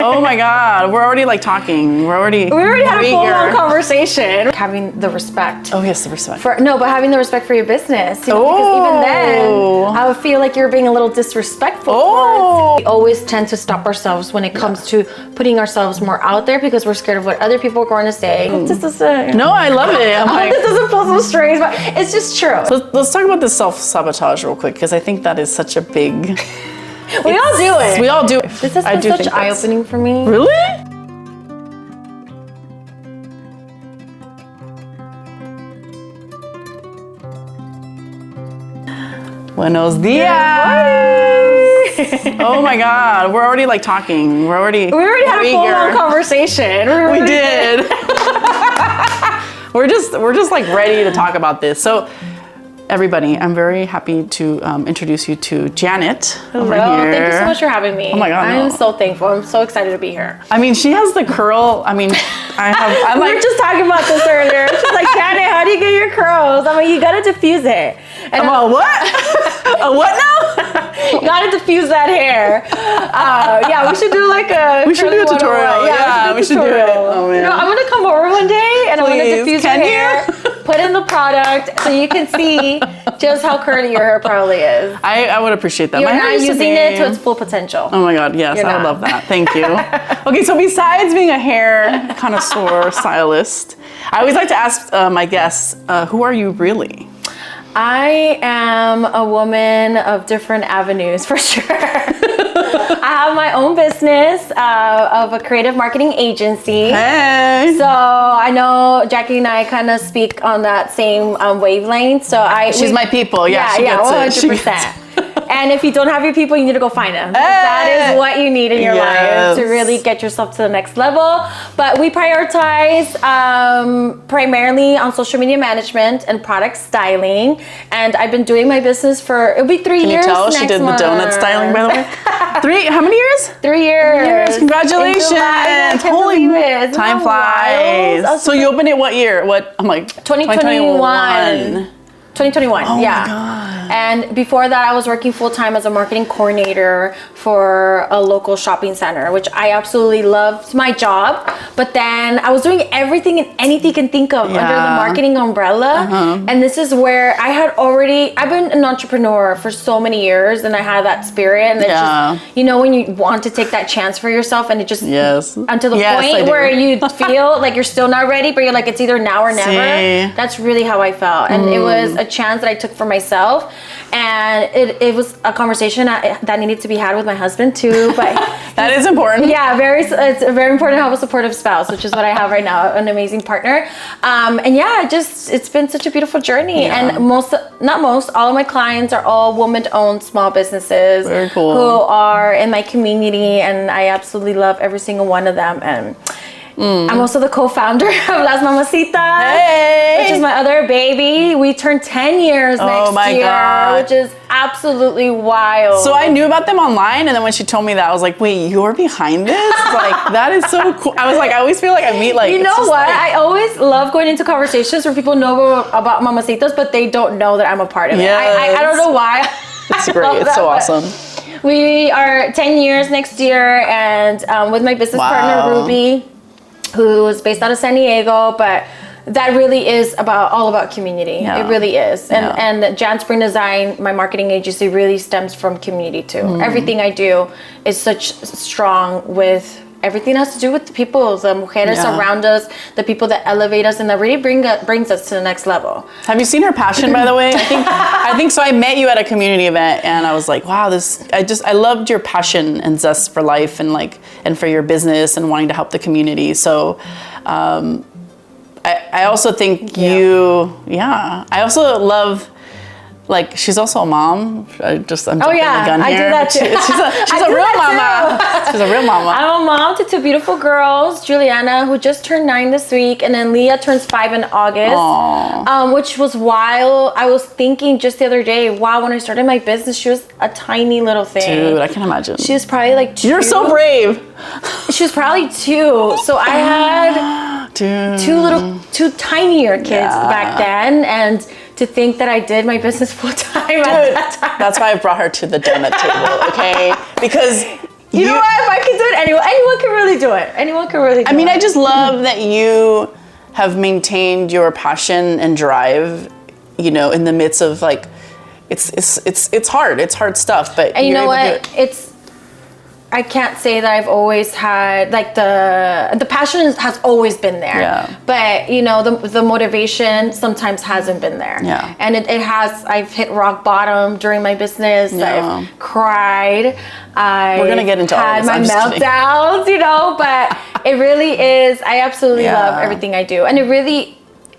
Oh my God, we're already like talking. We already had a full-on conversation. Having the respect. Oh yes, the respect. But having the respect for your business. You know, because even then, I would feel like you're being a little disrespectful. We always tend to stop ourselves when it comes to putting ourselves more out there because we're scared of what other people are going to say. No, I love it. I hope this doesn't pull some strings, but it's just true. So let's talk about the self-sabotage real quick because I think that is such a big... We all do it. We all do it. This has been such eye-opening for me. Really? Buenos dias. Oh my God, we're already like talking. We already had a full-on conversation. We did. We're just like ready to talk about this. So. Everybody, I'm very happy to introduce you to Janet. Hello, thank you so much for having me. Oh my God, I'm so thankful. I'm so excited to be here. I mean, she has the curl. I mean, we were just talking about this earlier. She's like, Janet, how do you get your curls? I'm like, you gotta diffuse it. And I'm like, what? A what now? You gotta diffuse that hair. Yeah, we should do like a. We should do a tutorial. Yeah, we should do it. Oh man. No, I'm gonna come over one day and I'm gonna diffuse your hair. Put in the product so you can see just how curly your hair probably is. I would appreciate that. You're not using it to its full potential. Oh my God, yes, I would love that. Thank you. Okay, so besides being a hair connoisseur stylist, I always like to ask my guests, who are you really? I am a woman of different avenues for sure. I have my own business of a creative marketing agency. Hey. So I know Jackie and I kind of speak on that same wavelength. So she's my people. Yeah, she gets 100%. And if you don't have your people, you need to go find them. Hey. That is what you need in your life to really get yourself to the next level. But we prioritize primarily on social media management and product styling. And I've been doing my business for, it'll be 3 years. Can you tell she did month. The donut styling, by the way? How many years? 3 years. Congratulations. Holy moly. Time flies. So you opened it what year? I'm like 2021. 2021, oh yeah. My God. And before that, I was working full-time as a marketing coordinator for a local shopping center, which I absolutely loved my job. But then I was doing everything and anything you can think of under the marketing umbrella. And this is where I've been an entrepreneur for so many years and I had that spirit. And it's just, you know, when you want to take that chance for yourself and it just, until the point where you feel like you're still not ready, but you're like, it's either now or never. That's really how I felt. And it was a chance that I took for myself. And it was a conversation that needed to be had with my husband too. But that is important. Yeah, it's very important to have a supportive spouse, which is what I have right now, an amazing partner. And yeah, it's been such a beautiful journey. And all of my clients are all woman-owned small businesses. Very cool. Who are in my community, and I absolutely love every single one of them. And I'm also the co-founder of Las Mamacitas, which is my other baby. We turned 10 years next year, God. Which is absolutely wild. So I knew about them online, and then when she told me that, I was like, wait, you're behind this? Like, that is so cool. I was like, I always feel like I meet like... You know what? I always love going into conversations where people know about Mamacitas, but they don't know that I'm a part of it. I don't know why. It's great. It's so awesome. We are 10 years next year, and with my business partner, Ruby, who is based out of San Diego, but that really is all about community. It really is. And Jan Spring Design, my marketing agency, really stems from community too. Everything I do is such strong with everything that has to do with the people, the mujeres around us, the people that elevate us and that really brings us to the next level. Have you seen her passion, by the way? I think so. I met you at a community event and I was like, wow, I loved your passion and zest for life and for your business and wanting to help the community. So I also think I also love, like, she's also a mom. I'm jumping the gun here. I do that too. She's a real mama. She's a real mama. I'm a mom to 2 beautiful girls, Juliana, who just turned 9 this week, and then Leah turns 5 in August, which was wild. I was thinking just the other day, wow, when I started my business, she was a tiny little thing. Dude, I can imagine. She was probably like 2. You're so brave. She was probably 2. So I had 2 tinier kids back then, and to think that I did my business full time at that time. That's why I brought her to the donut table, okay? Because You know what? If I can do it, anyone can really do it. Anyone can really do it. I mean, I just love that you have maintained your passion and drive, you know, in the midst of like, it's hard. It's hard stuff, but and you know what? I can't say that I've always had like the passion has always been there. Yeah. But you know the motivation sometimes hasn't been there. Yeah. And it has. I've hit rock bottom during my business. Yeah. I've cried. We're gonna get into all this. My meltdowns, you know. But it really is. I absolutely love everything I do, and it really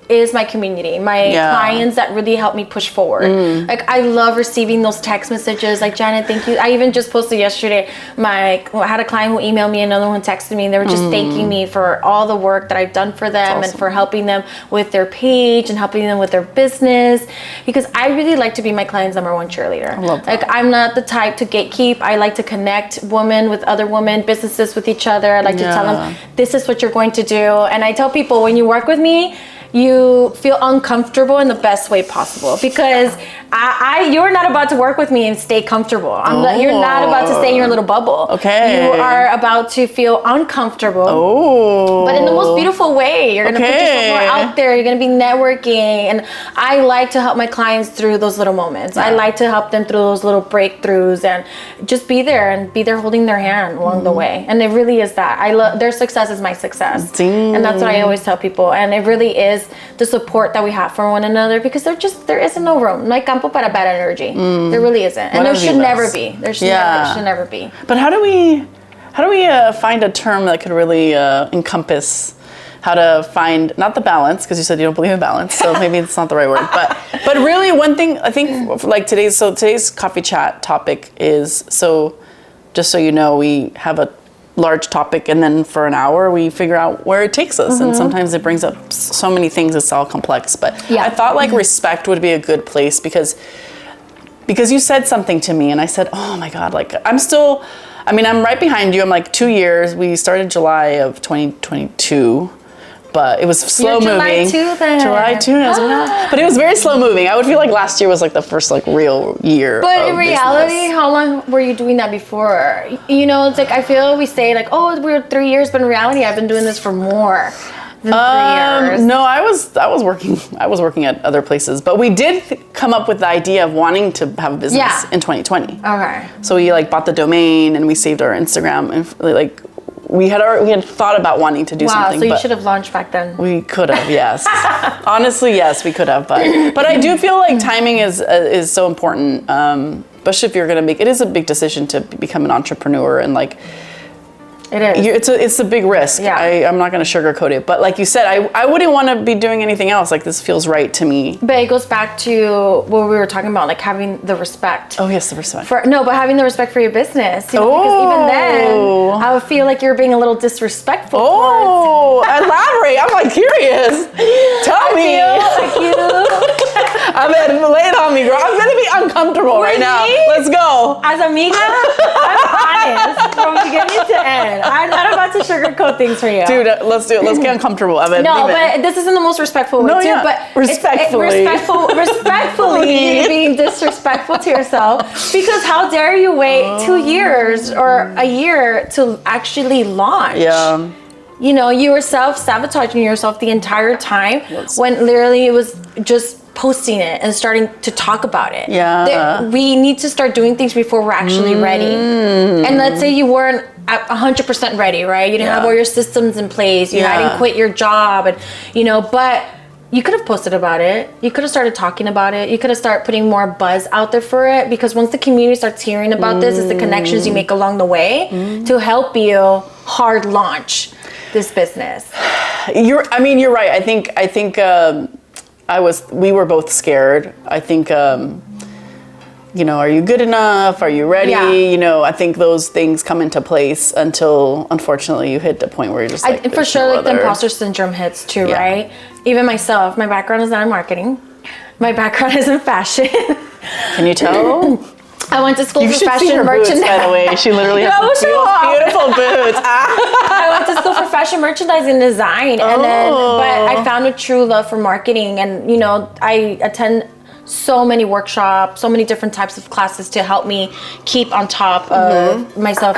is my community, my clients that really help me push forward. Like I love receiving those text messages like, Janet, thank you. I even just posted yesterday, I had a client who emailed me, another one texted me, and they were just thanking me for all the work that I've done for them and for helping them with their page and helping them with their business, because I really like to be my client's number one cheerleader. I love that. Like I'm not the type to gatekeep. I like to connect women with other women, businesses with each other. I like to tell them, this is what you're going to do. And I tell people, when you work with me, you feel uncomfortable in the best way possible, because you're not about to work with me and stay comfortable. You're not about to stay in your little bubble. Okay. You are about to feel uncomfortable. Oh. But in the most beautiful way. You're going to put yourself more out there. You're going to be networking. And I like to help my clients through those little moments. I like to help them through those little breakthroughs and just be there holding their hand along the way. And it really is that. I love their success is my success. Ding. And that's what I always tell people. And it really is the support that we have for one another, because there isn't no room. No hay campo para bad energy. There really isn't. And there should never be. There should never be. But how do we find a term that could really encompass how to find, not the balance, because you said you don't believe in balance, so maybe it's not the right word, but really one thing I think like today's coffee chat topic is, so just so you know, we have a large topic, and then for an hour we figure out where it takes us, and sometimes it brings up so many things, it's all complex, but I thought like respect would be a good place, because you said something to me and I said, oh my God, like I'm right behind you. I'm like 2 years. We started July of 2022, but it was slow moving. July 2 then. July 2, but it was very slow moving. I would feel like last year was like the first like real year. But in reality, business. how long were you doing that before? You know, it's like I feel we say like, oh, we're 3 years, but in reality, I've been doing this for more than 3 years. No, I was working at other places, but we did come up with the idea of wanting to have a business in 2020. Okay. So we like bought the domain and we saved our Instagram, and like we had thought about wanting to do something. Wow, so you should have launched back then. We could have, yes. Honestly, yes, we could have, but I do feel like timing is so important, especially if you're gonna it is a big decision to become an entrepreneur, and like. It is. It's a big risk. Yeah. I'm not going to sugarcoat it. But like you said, I wouldn't want to be doing anything else. Like this feels right to me. But it goes back to what we were talking about, like having the respect. Oh, yes, the respect. But having the respect for your business. You know, because even then, I would feel like you're being a little disrespectful. Oh, elaborate. I'm like curious. Tell me. I mean, lay it on me, girl. I'm going to be uncomfortable right now. Let's go. As amiga, I'm honest from beginning to end. I'm not about to sugarcoat things for you. Dude, let's do it. Let's get uncomfortable. No, but this is in the most respectful way too. But respectfully. Respectfully being disrespectful to yourself, because how dare you wait 2 years or a year to actually launch? Yeah. You know, you were self-sabotaging yourself the entire time when literally it was just posting it and starting to talk about it. Yeah. We need to start doing things before we're actually ready. And let's say you weren't at 100% ready, right? You didn't have all your systems in place. You hadn't quit your job, and but you could have posted about it. You could have started talking about it. You could have started putting more buzz out there for it, because once the community starts hearing about this, it's the connections you make along the way to help you hard launch this business. You're right. I think we were both scared. I think, are you good enough? Are you ready? Yeah. I think those things come into place until, unfortunately, you hit the point where you're just like, for sure, like the imposter syndrome hits too, right? Even myself, my background is not in marketing. My background is in fashion. Can you tell? I went to school for fashion see her merchandising. Boots, by the way, she literally has beautiful boots. I went to school for fashion merchandising and design, but I found a true love for marketing, and I attend so many workshops, so many different types of classes to help me keep on top of myself,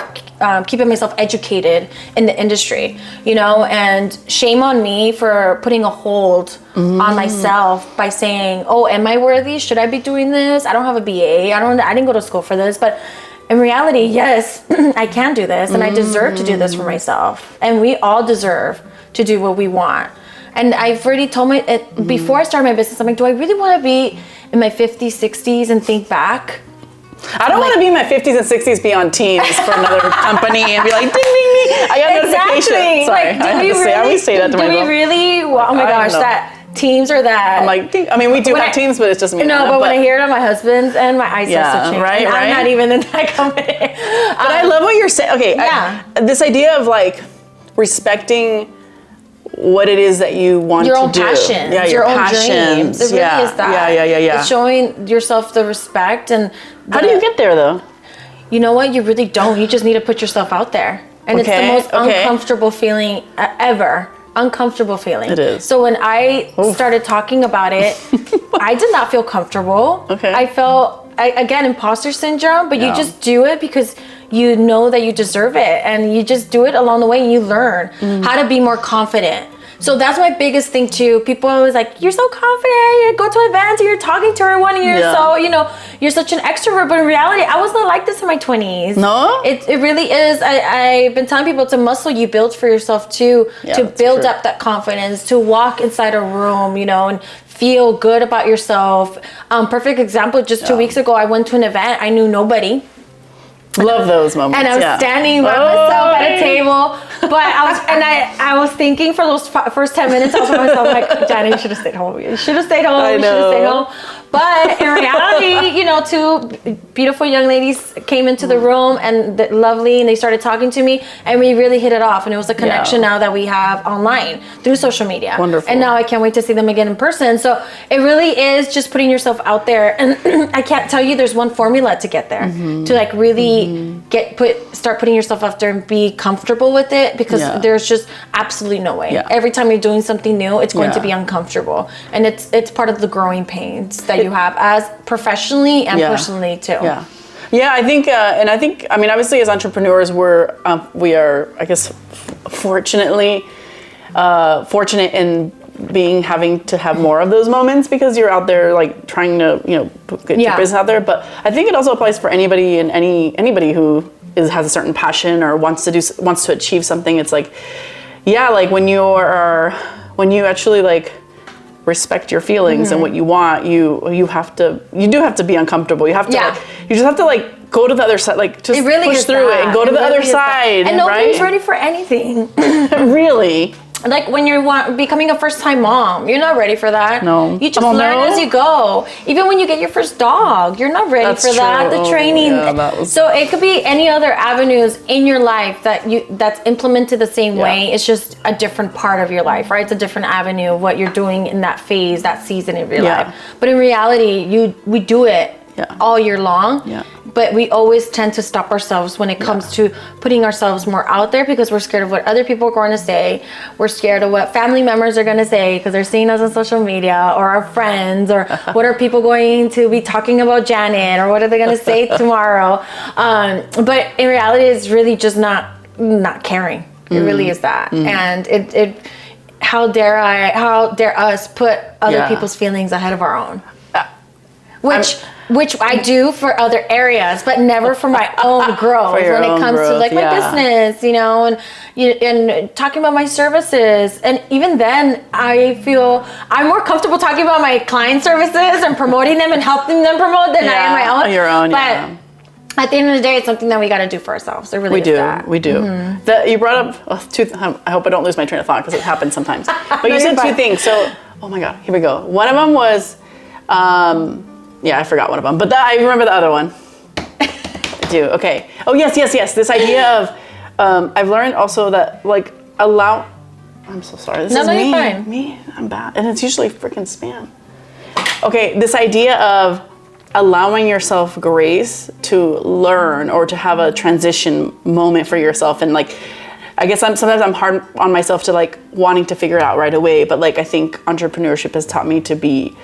keeping myself educated in the industry, you know, and shame on me for putting a hold on myself by saying, oh, am I worthy? Should I be doing this? I don't have a BA. I didn't go to school for this, but in reality, yes, I can do this and I deserve to do this for myself. And we all deserve to do what we want. And I've already told before I started my business, I'm like, do I really want to be in my 50s, 60s and think back? I don't want to be in my 50s and 60s, be on Teams for another company and be like, ding, ding, ding. I got notification. Sorry, like, I always say that to myself. Do we really? Well, oh my gosh, that Teams or that. I'm like, I mean, we do have Teams, but it's just me. No, but when I hear it on my husband's and my eyes start to change. Right. I'm not even in that company. But I love what you're saying. Okay, this idea of like respecting what it is that you want to do. Your own passions. Yeah, your own dreams. It really is that. Yeah. It's showing yourself the respect and. How do you get there though? You know what? You really don't. You just need to put yourself out there. And it's the most uncomfortable feeling ever. Uncomfortable feeling. It is. So when I started talking about it, I did not feel comfortable. Okay. I felt, again, imposter syndrome, but you just do it because you know that you deserve it. And you just do it along the way and you learn how to be more confident. So that's my biggest thing too. People are always like, you're so confident, you go to events and you're talking to everyone and you're so, you know, you're such an extrovert. But in reality, I was not like this in my 20s. No? It really is. I've been telling people it's a muscle you build for yourself too, to build up that confidence, to walk inside a room, you know, and feel good about yourself. Perfect example, just 2 weeks ago, I went to an event, I knew nobody. Love those moments. And I was standing by myself at a table, but I was thinking for those first 10 minutes, I was with myself like, Johnny, you should have stayed home. You should have stayed home. You should have stayed home. But in reality, you know, two beautiful young ladies came into the room and lovely, and they started talking to me, and we really hit it off. And it was a connection now that we have online through social media. Wonderful. And now I can't wait to see them again in person. So it really is just putting yourself out there. And I can't tell you there's one formula to get there, to like really start putting yourself out there and be comfortable with it, because there's just absolutely no way. Every time you're doing something new, it's going to be uncomfortable, and it's part of the growing pains that you have as professionally and personally too. I think I mean, obviously as entrepreneurs we are, I guess, fortunate in having to have more of those moments, because you're out there like trying to, you know, get your business out there. But I think it also applies for anybody and anybody who has a certain passion or wants to achieve something. It's like, like when you actually like respect your feelings and what you want, you do have to be uncomfortable. You have to you just have to like go to the other side, like just push through it and go to the other side. And nobody's ready for anything. Really. Like when you're becoming a first-time mom, you're not ready for that. No. You just learn as you go. Even when you get your first dog, you're not ready for that. The training. So it could be any other avenues in your life that's implemented the same way. It's just a different part of your life, right? It's a different avenue of what you're doing in that phase, that season of your life. But in reality, we do it all year long. But we always tend to stop ourselves when it comes to putting ourselves more out there, because we're scared of what other people are going to say. We're scared of what family members are going to say because they're seeing us on social media, or our friends, or what are people going to be talking about Janet, or what are they going to say tomorrow. But in reality, it's really just not caring. It really is that. And it how dare us put other people's feelings ahead of our own. Which I do for other areas, but never for my own growth when it comes to like my business, you know, and talking about my services. And even then, I feel I'm more comfortable talking about my client services and promoting them and helping them promote than I am my own. Your own, but at the end of the day, it's something that we got to do for ourselves. It really is that. We do. You brought up I hope I don't lose my train of thought, because it happens sometimes. But you said two things. So, oh my God, here we go. One of them was, I forgot one of them, but I remember the other one. I do. Okay. Oh yes. This idea of, I've learned also that like I'm so sorry. This is me. You're fine. Me. I'm bad, and it's usually freaking spam. Okay. This idea of allowing yourself grace to learn or to have a transition moment for yourself, and like, I guess sometimes I'm hard on myself to like wanting to figure it out right away, but like I think entrepreneurship has taught me to be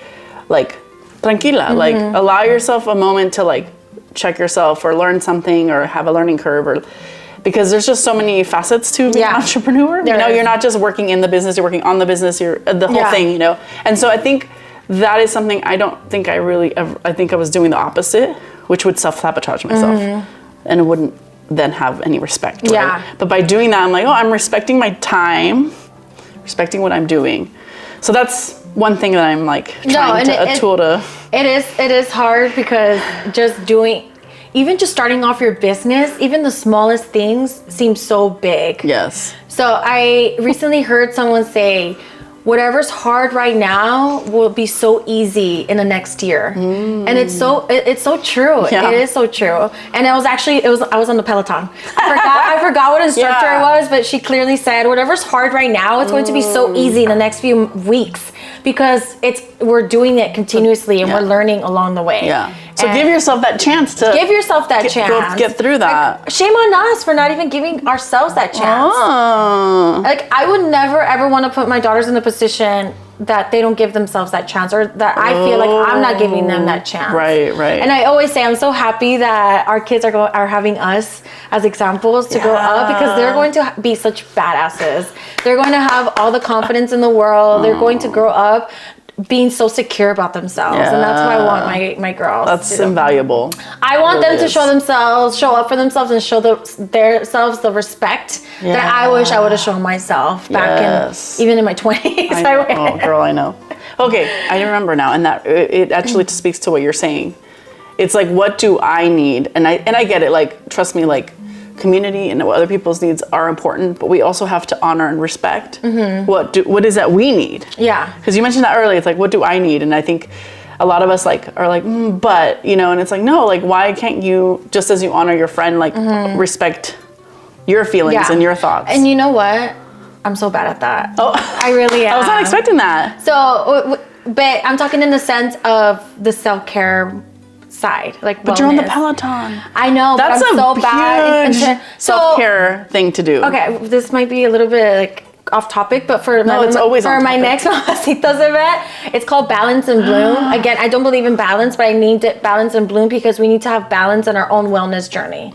like tranquila, like allow yourself a moment to like check yourself or learn something or have a learning curve, or because there's just so many facets to being an entrepreneur. You're not just working in the business, you're working on the business, you're the whole thing, And so I think that is something I don't think I really ever, I think I was doing the opposite, which would self-sabotage myself and it wouldn't then have any respect. Right? Yeah. But by doing that, I'm like, I'm respecting my time, respecting what I'm doing. So that's one thing that I'm like trying a tool to. It is hard because even just starting off your business, even the smallest things seem so big. Yes. So I recently heard someone say, whatever's hard right now will be so easy in the next year. And it's so true. Yeah. It is so true. And I was on the Peloton. I forgot what instructor it was, but she clearly said whatever's hard right now, it's going to be so easy in the next few weeks because we're doing it continuously and we're learning along the way. Yeah. So give yourself that chance to get through that. Like, shame on us for not even giving ourselves that chance. Oh. Like, I would never ever want to put my daughters in a position that they don't give themselves that chance, or that I feel like I'm not giving them that chance. Right. And I always say I'm so happy that our kids are having us as examples to go up, because they're going to be such badasses. They're going to have all the confidence in the world. They're going to grow up being so secure about themselves, and that's what I want my girls. That's invaluable. I want them to show up for themselves, and show themselves the respect that I wish I would have shown myself back even in my 20s. Oh, girl, I know. Okay, I remember now, and that it actually speaks to what you're saying. It's like, what do I need? And I get it. Like, trust me, like, community and other people's needs are important, but we also have to honor and respect what is that we need. Yeah. Because you mentioned that earlier. It's like, what do I need? And I think a lot of us are like, but, and it's like, no, like, why can't you, just as you honor your friend, like, respect your feelings and your thoughts? And you know what? I'm so bad at that. Oh, I really am. I was not expecting that. So, but I'm talking in the sense of the self-care side, like, but wellness. You're on the Peloton. I know, that's but I'm so bad. Huge self-care thing to do. Okay, this might be a little bit like off topic, but for my next Mamacitas event, it's called Balance and Bloom. Again, I don't believe in balance, but I named it Balance and Bloom because we need to have balance in our own wellness journey.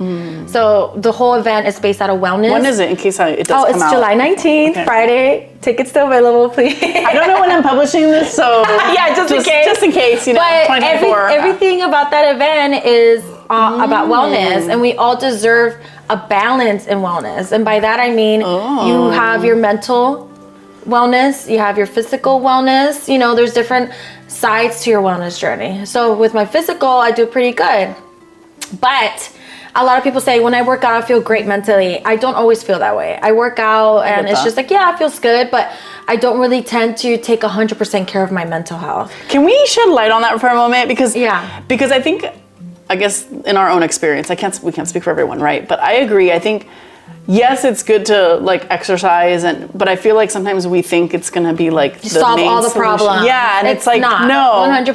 So the whole event is based out of wellness. When is it, in case it does come out? Oh, it's July 19th, Friday. Tickets still available, please. I don't know when I'm publishing this, so just in case, But 2024. everything about that event is about wellness, and we all deserve a balance in wellness. And by that I mean you have your mental wellness, you have your physical wellness. There's different sides to your wellness journey. So with my physical, I do pretty good, but a lot of people say when I work out, I feel great mentally. I don't always feel that way. I work out and it's just like, it feels good, but I don't really tend to take 100% care of my mental health. Can we shed light on that for a moment? Because I think, I guess in our own experience, we can't speak for everyone, right? But I agree. I think, yes, it's good to like exercise, but I feel like sometimes we think it's gonna be like solve all the problems. Yeah, and it's like not. No, 100%,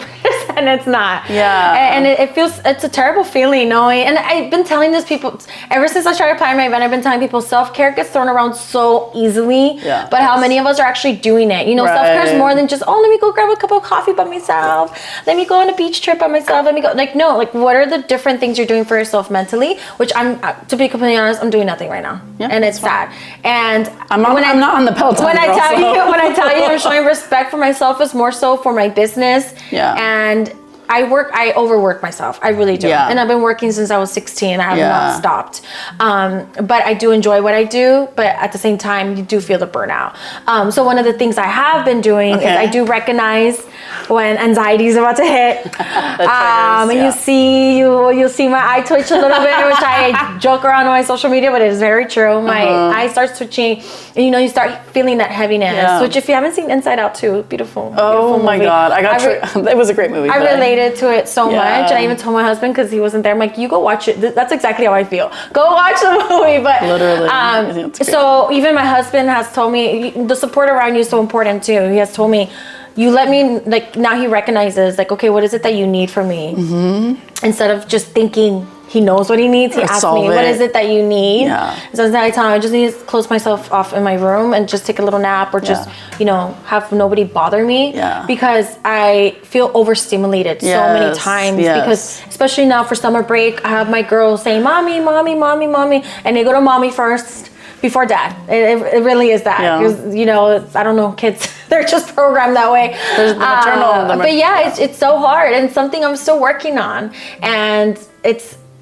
it's not. Yeah, and it's a terrible feeling knowing. And I've been telling this people ever since I started planning my event. I've been telling people self-care gets thrown around so easily, but how many of us are actually doing it? Self-care is more than just let me go grab a cup of coffee by myself. Let me go on a beach trip by myself. Let me go what are the different things you're doing for yourself mentally? Which to be completely honest, I'm doing nothing right now. Yeah, and it's sad. And I'm not on the Peloton. When I tell you I'm showing respect for myself, is more so for my business. Yeah. And I overwork myself. I really do. Yeah. And I've been working since I was 16. I have not stopped. But I do enjoy what I do. But at the same time, you do feel the burnout. So one of the things I have been doing is I do recognize when anxiety is about to hit. And you'll see my eye twitch a little bit, which I joke around on my social media, but it is very true. My eye starts twitching, and you start feeling that heaviness. Which, if you haven't seen Inside Out 2, beautiful. Oh my God, it was a great movie. I related to it so much, and I even told my husband because he wasn't there. I'm like, you go watch it. That's exactly how I feel. Go watch the movie. But literally, so even my husband has told me the support around you is so important too. He has told me, you let me now he recognizes okay, what is it that you need from me? Instead of just thinking he knows what he needs. He asks me, what is it that you need? Yeah. So I tell him, I just need to close myself off in my room and just take a little nap or just, have nobody bother me. Yeah. Because I feel overstimulated so many times. Because especially now for summer break, I have my girls saying, mommy, mommy, mommy, mommy. And they go to mommy first before dad. It really is that. Because, I don't know, kids, they're just programmed that way. There's the maternal. But it's so hard and something I'm still working on. And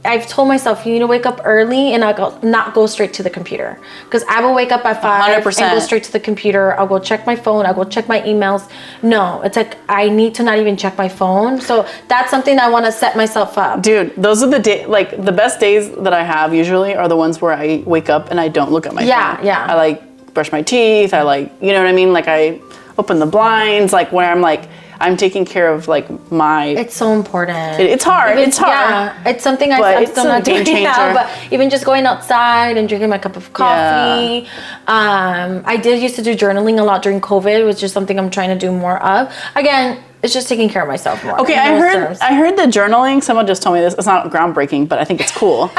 I've told myself, you need to wake up early and not go straight to the computer. Because I will wake up at 5 100%. And go straight to the computer. I'll go check my phone. I'll go check my emails. No, it's like I need to not even check my phone. So that's something I want to set myself up. Dude, those are the best days that I have usually are the ones where I wake up and I don't look at my phone. Yeah. I brush my teeth. I you know what I mean? I open the blinds, where I'm taking care of my. It's so important. It's hard. It's hard. Yeah, it's something I'm still not doing now. But even just going outside and drinking my cup of coffee. I did used to do journaling a lot during COVID, which is something I'm trying to do more of. Again, it's just taking care of myself more. Okay, I heard the journaling. Someone just told me this. It's not groundbreaking, but I think it's cool.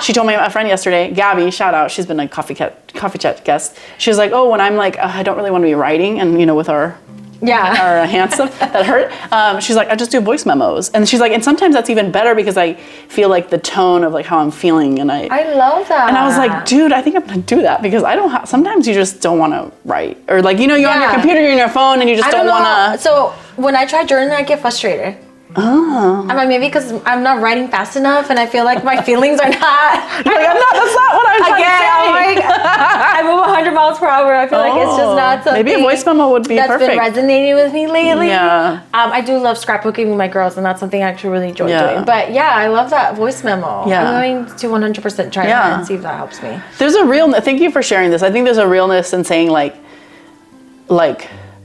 She told me, a friend yesterday, Gabby, shout out. She's been a coffee chat guest. She was like, oh, when I'm I don't really want to be writing, and with our hand stuff that hurt. She's like, I just do voice memos, and she's like, and sometimes that's even better because I feel the tone of how I'm feeling, and I love that. And I was like, dude, I think I'm gonna do that because I don't. Sometimes you just don't want to write, or you're on your computer, you're on your phone, and you just don't want to. So when I try journaling, I get frustrated. Oh. I'm maybe because I'm not writing fast enough, and I feel like my feelings are not. That's not what I'm trying to say. I move 100 miles per hour. I feel like it's just not something. Maybe a voice memo would be perfect. That's been resonating with me lately. Yeah. I do love scrapbooking with my girls, and that's something I actually really enjoy doing. But I love that voice memo. Yeah. I'm going to 100% try that and see if that helps me. There's a real. Thank you for sharing this. I think there's a realness in saying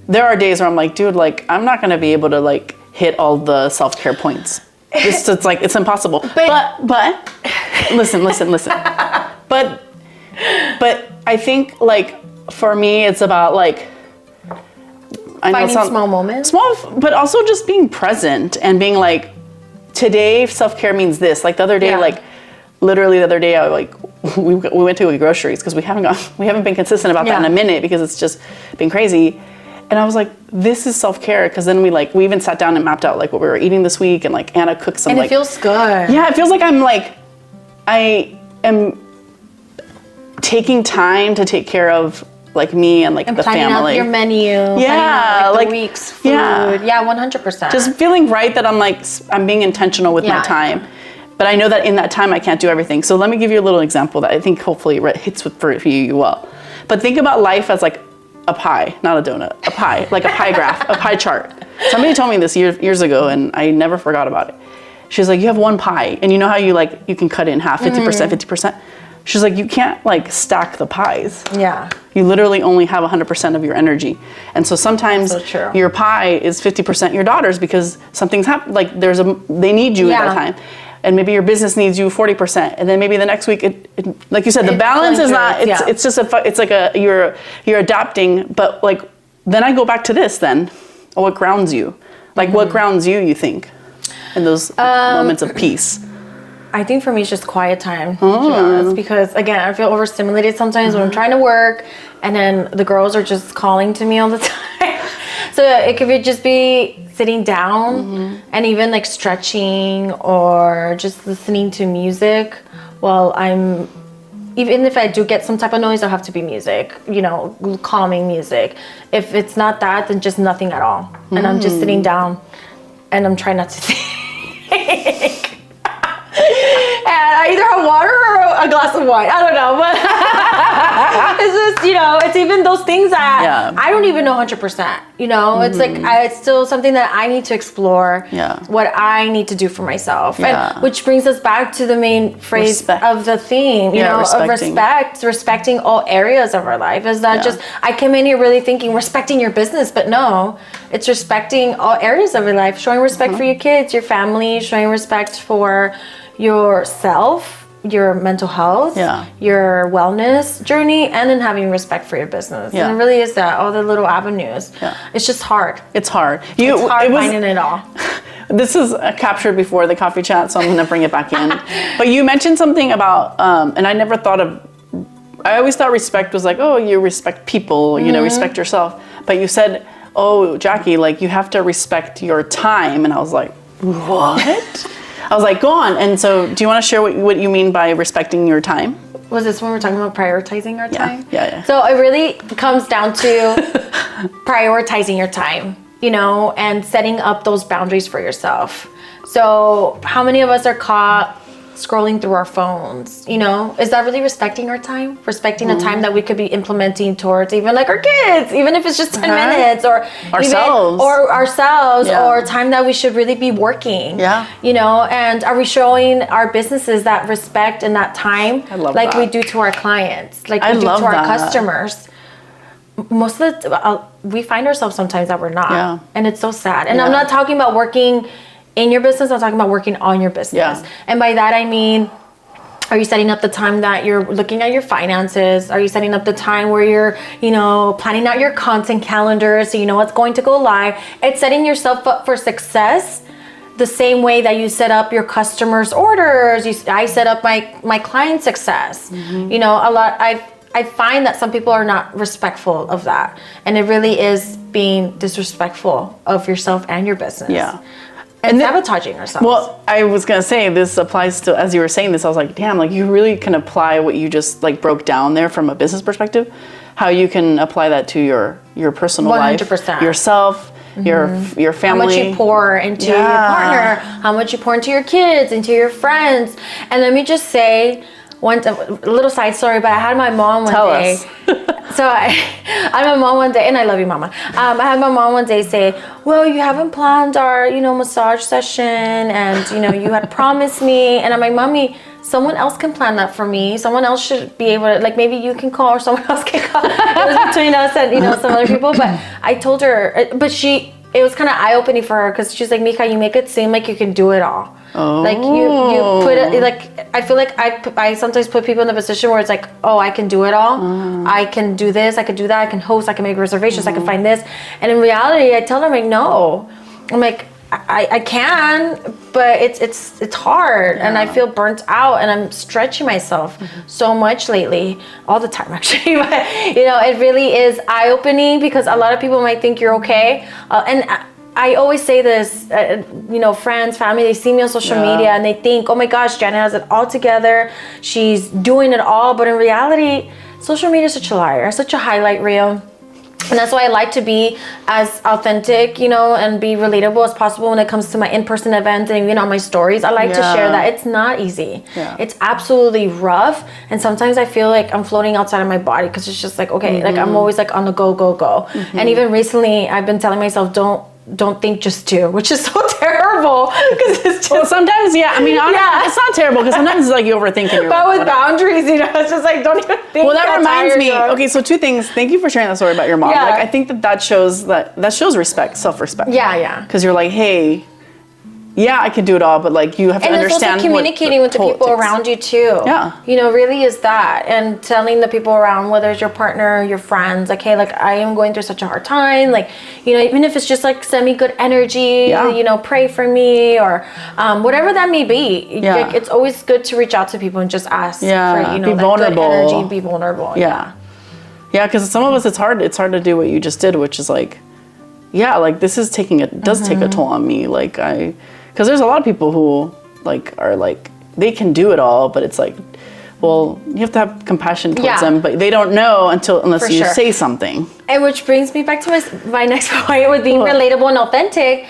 there are days where I'm like, dude, I'm not gonna be able to hit all the self-care points. It's impossible. But listen. But I think for me it's about finding small moments. Small, but also just being present and being today self-care means this. The other day, literally the other day, we went to groceries because we haven't been consistent about that in a minute because it's just been crazy. And I was like, this is self-care, because then we even sat down and mapped out what we were eating this week, and Anna cooked some. And it feels good. Yeah, it feels like I am taking time to take care of me and the family. Planning out your menu. Yeah, the week's food. Yeah, 100%. Just feeling right that I'm being intentional with my time. But I know that in that time I can't do everything. So let me give you a little example that I think hopefully hits for you well. But think about life as a pie, not a donut, a pie, a pie graph, a pie chart. Somebody told me this years ago, and I never forgot about it. She's like, you have one pie, and you know how you can cut it in half, 50%, 50%? She's like, you can't stack the pies. Yeah. You literally only have 100% of your energy. And so sometimes your pie is 50% your daughter's because something's happened, they need you at that time. And maybe your business needs you 40%, and then maybe the next week, like you said, the balance is not. It's just you're adapting. But then I go back to this. Then, what grounds you? What grounds you? You think, in those moments of peace? I think for me, it's just quiet time. To be honest, because again, I feel overstimulated sometimes when I'm trying to work, and then the girls are just calling to me all the time. So it could just be sitting down and even stretching or just listening to music while even if I do get some type of noise, it'll have to be music, calming music. If it's not that, then just nothing at all. And I'm just sitting down and I'm trying not to think. And I either have water or a glass of wine. I don't know, but it's just, it's even those things that I don't even know 100%. It's it's still something that I need to explore. What I need to do for myself, and which brings us back to the main phrase of the theme. Of respecting all areas of our life. Is that just I came in here really thinking respecting your business, but no, it's respecting all areas of your life. Showing respect for your kids, your family, showing respect for yourself, your mental health, your wellness journey, and then having respect for your business. And it really is that, all the little avenues. It's just hard. It's hard. It's hard finding it all. This is captured before the coffee chat, so I'm going to bring it back in. But you mentioned something about, and I never thought of, I always thought respect was like, oh, you respect people, you know, respect yourself. But you said, oh, Jackie, like you have to respect your time. And I was like, what? I was like, go on. And so do you want to share what you mean by respecting your time? Was this when we're talking about prioritizing our time? Yeah. So it really comes down to prioritizing your time, you know, and setting up those boundaries for yourself. So how many of us are caught scrolling through our phones, you know? Is that really respecting our time? Respecting the time that we could be implementing towards even like our kids, even if it's just 10 minutes, or ourselves, or time that we should really be working, you know? And are we showing our businesses that respect and that time like we do to our clients, like we do to our customers? Most of the we find ourselves sometimes that we're not, and it's so sad. And I'm not talking about working in your business, I'm talking about working on your business. And by that I mean, are you setting up the time that you're looking at your finances? Are you setting up the time where you're, you know, planning out your content calendar so you know what's going to go live? It's setting yourself up for success the same way that you set up your customers' orders. I set up my client success. You know, I find that some people are not respectful of that, and it really is being disrespectful of yourself and your business. And sabotaging ourselves. Well, I was going to say, this applies to, as you were saying this, I was like, damn, like you really can apply what you just like broke down there from a business perspective, how you can apply that to your personal 100%. life, yourself, your family. How much you pour into your partner, how much you pour into your kids, into your friends. And let me just say, a little side story, but I had my mom one day. So I had my mom one day, and I love you, Mama. I had my mom one day say, well, you haven't planned our, you know, massage session, and, you know, you had promised me. And I'm like, Mommy, someone else can plan that for me. Someone else should be able to, like, maybe you can call or someone else can call. It was between us and, you know, some other people. But I told her, but it was kind of eye-opening for her, because she's like, Mika, you make it seem like you can do it all. Like you put it, like, I feel like I sometimes put people in the position where it's like, oh, I can do it all. I can do this, I can do that, I can host, I can make reservations, I can find this. And in reality, I tell them, like, no. I'm like, I can, but it's hard, and I feel burnt out, and I'm stretching myself so much lately, all the time actually. But you know, it really is eye-opening, because a lot of people might think you're okay, and I always say this, you know, friends, family, they see me on social media and they think, oh my gosh, Janet has it all together, she's doing it all. But in reality, social media is such a liar, such a highlight reel. And that's why I like to be as authentic, you know, and be relatable as possible when it comes to my in-person events and even on my stories. I like to share that it's not easy. It's absolutely rough. And sometimes I feel like I'm floating outside of my body, because it's just like, okay, like I'm always like on the go. And even recently I've been telling myself, don't think, just do, which is so terrible, because it's just, well, sometimes it's not terrible, because sometimes it's like you overthink it. But with boundaries, you know, it's just like, don't even think. Well, that reminds me, okay, so two things. Thank you for sharing that story about your mom. Like, I think that shows respect, self-respect. Because you're like, hey, I can do it all, but like you have to understand. And it's also communicating with the people around you too. You know, really is that, and telling the people around, whether it's your partner, your friends, like, hey, like I am going through such a hard time, like, you know, even if it's just like send me good energy, you know, pray for me, or whatever that may be. Like, it's always good to reach out to people and just ask for, you know, that good energy, be vulnerable. Because some of us, it's hard to do what you just did, which is like, like this is take a toll on me, like because there's a lot of people who like are like, they can do it all, but it's like, well, you have to have compassion towards them, but they don't know unless you say something. And which brings me back to my next point with being relatable and authentic.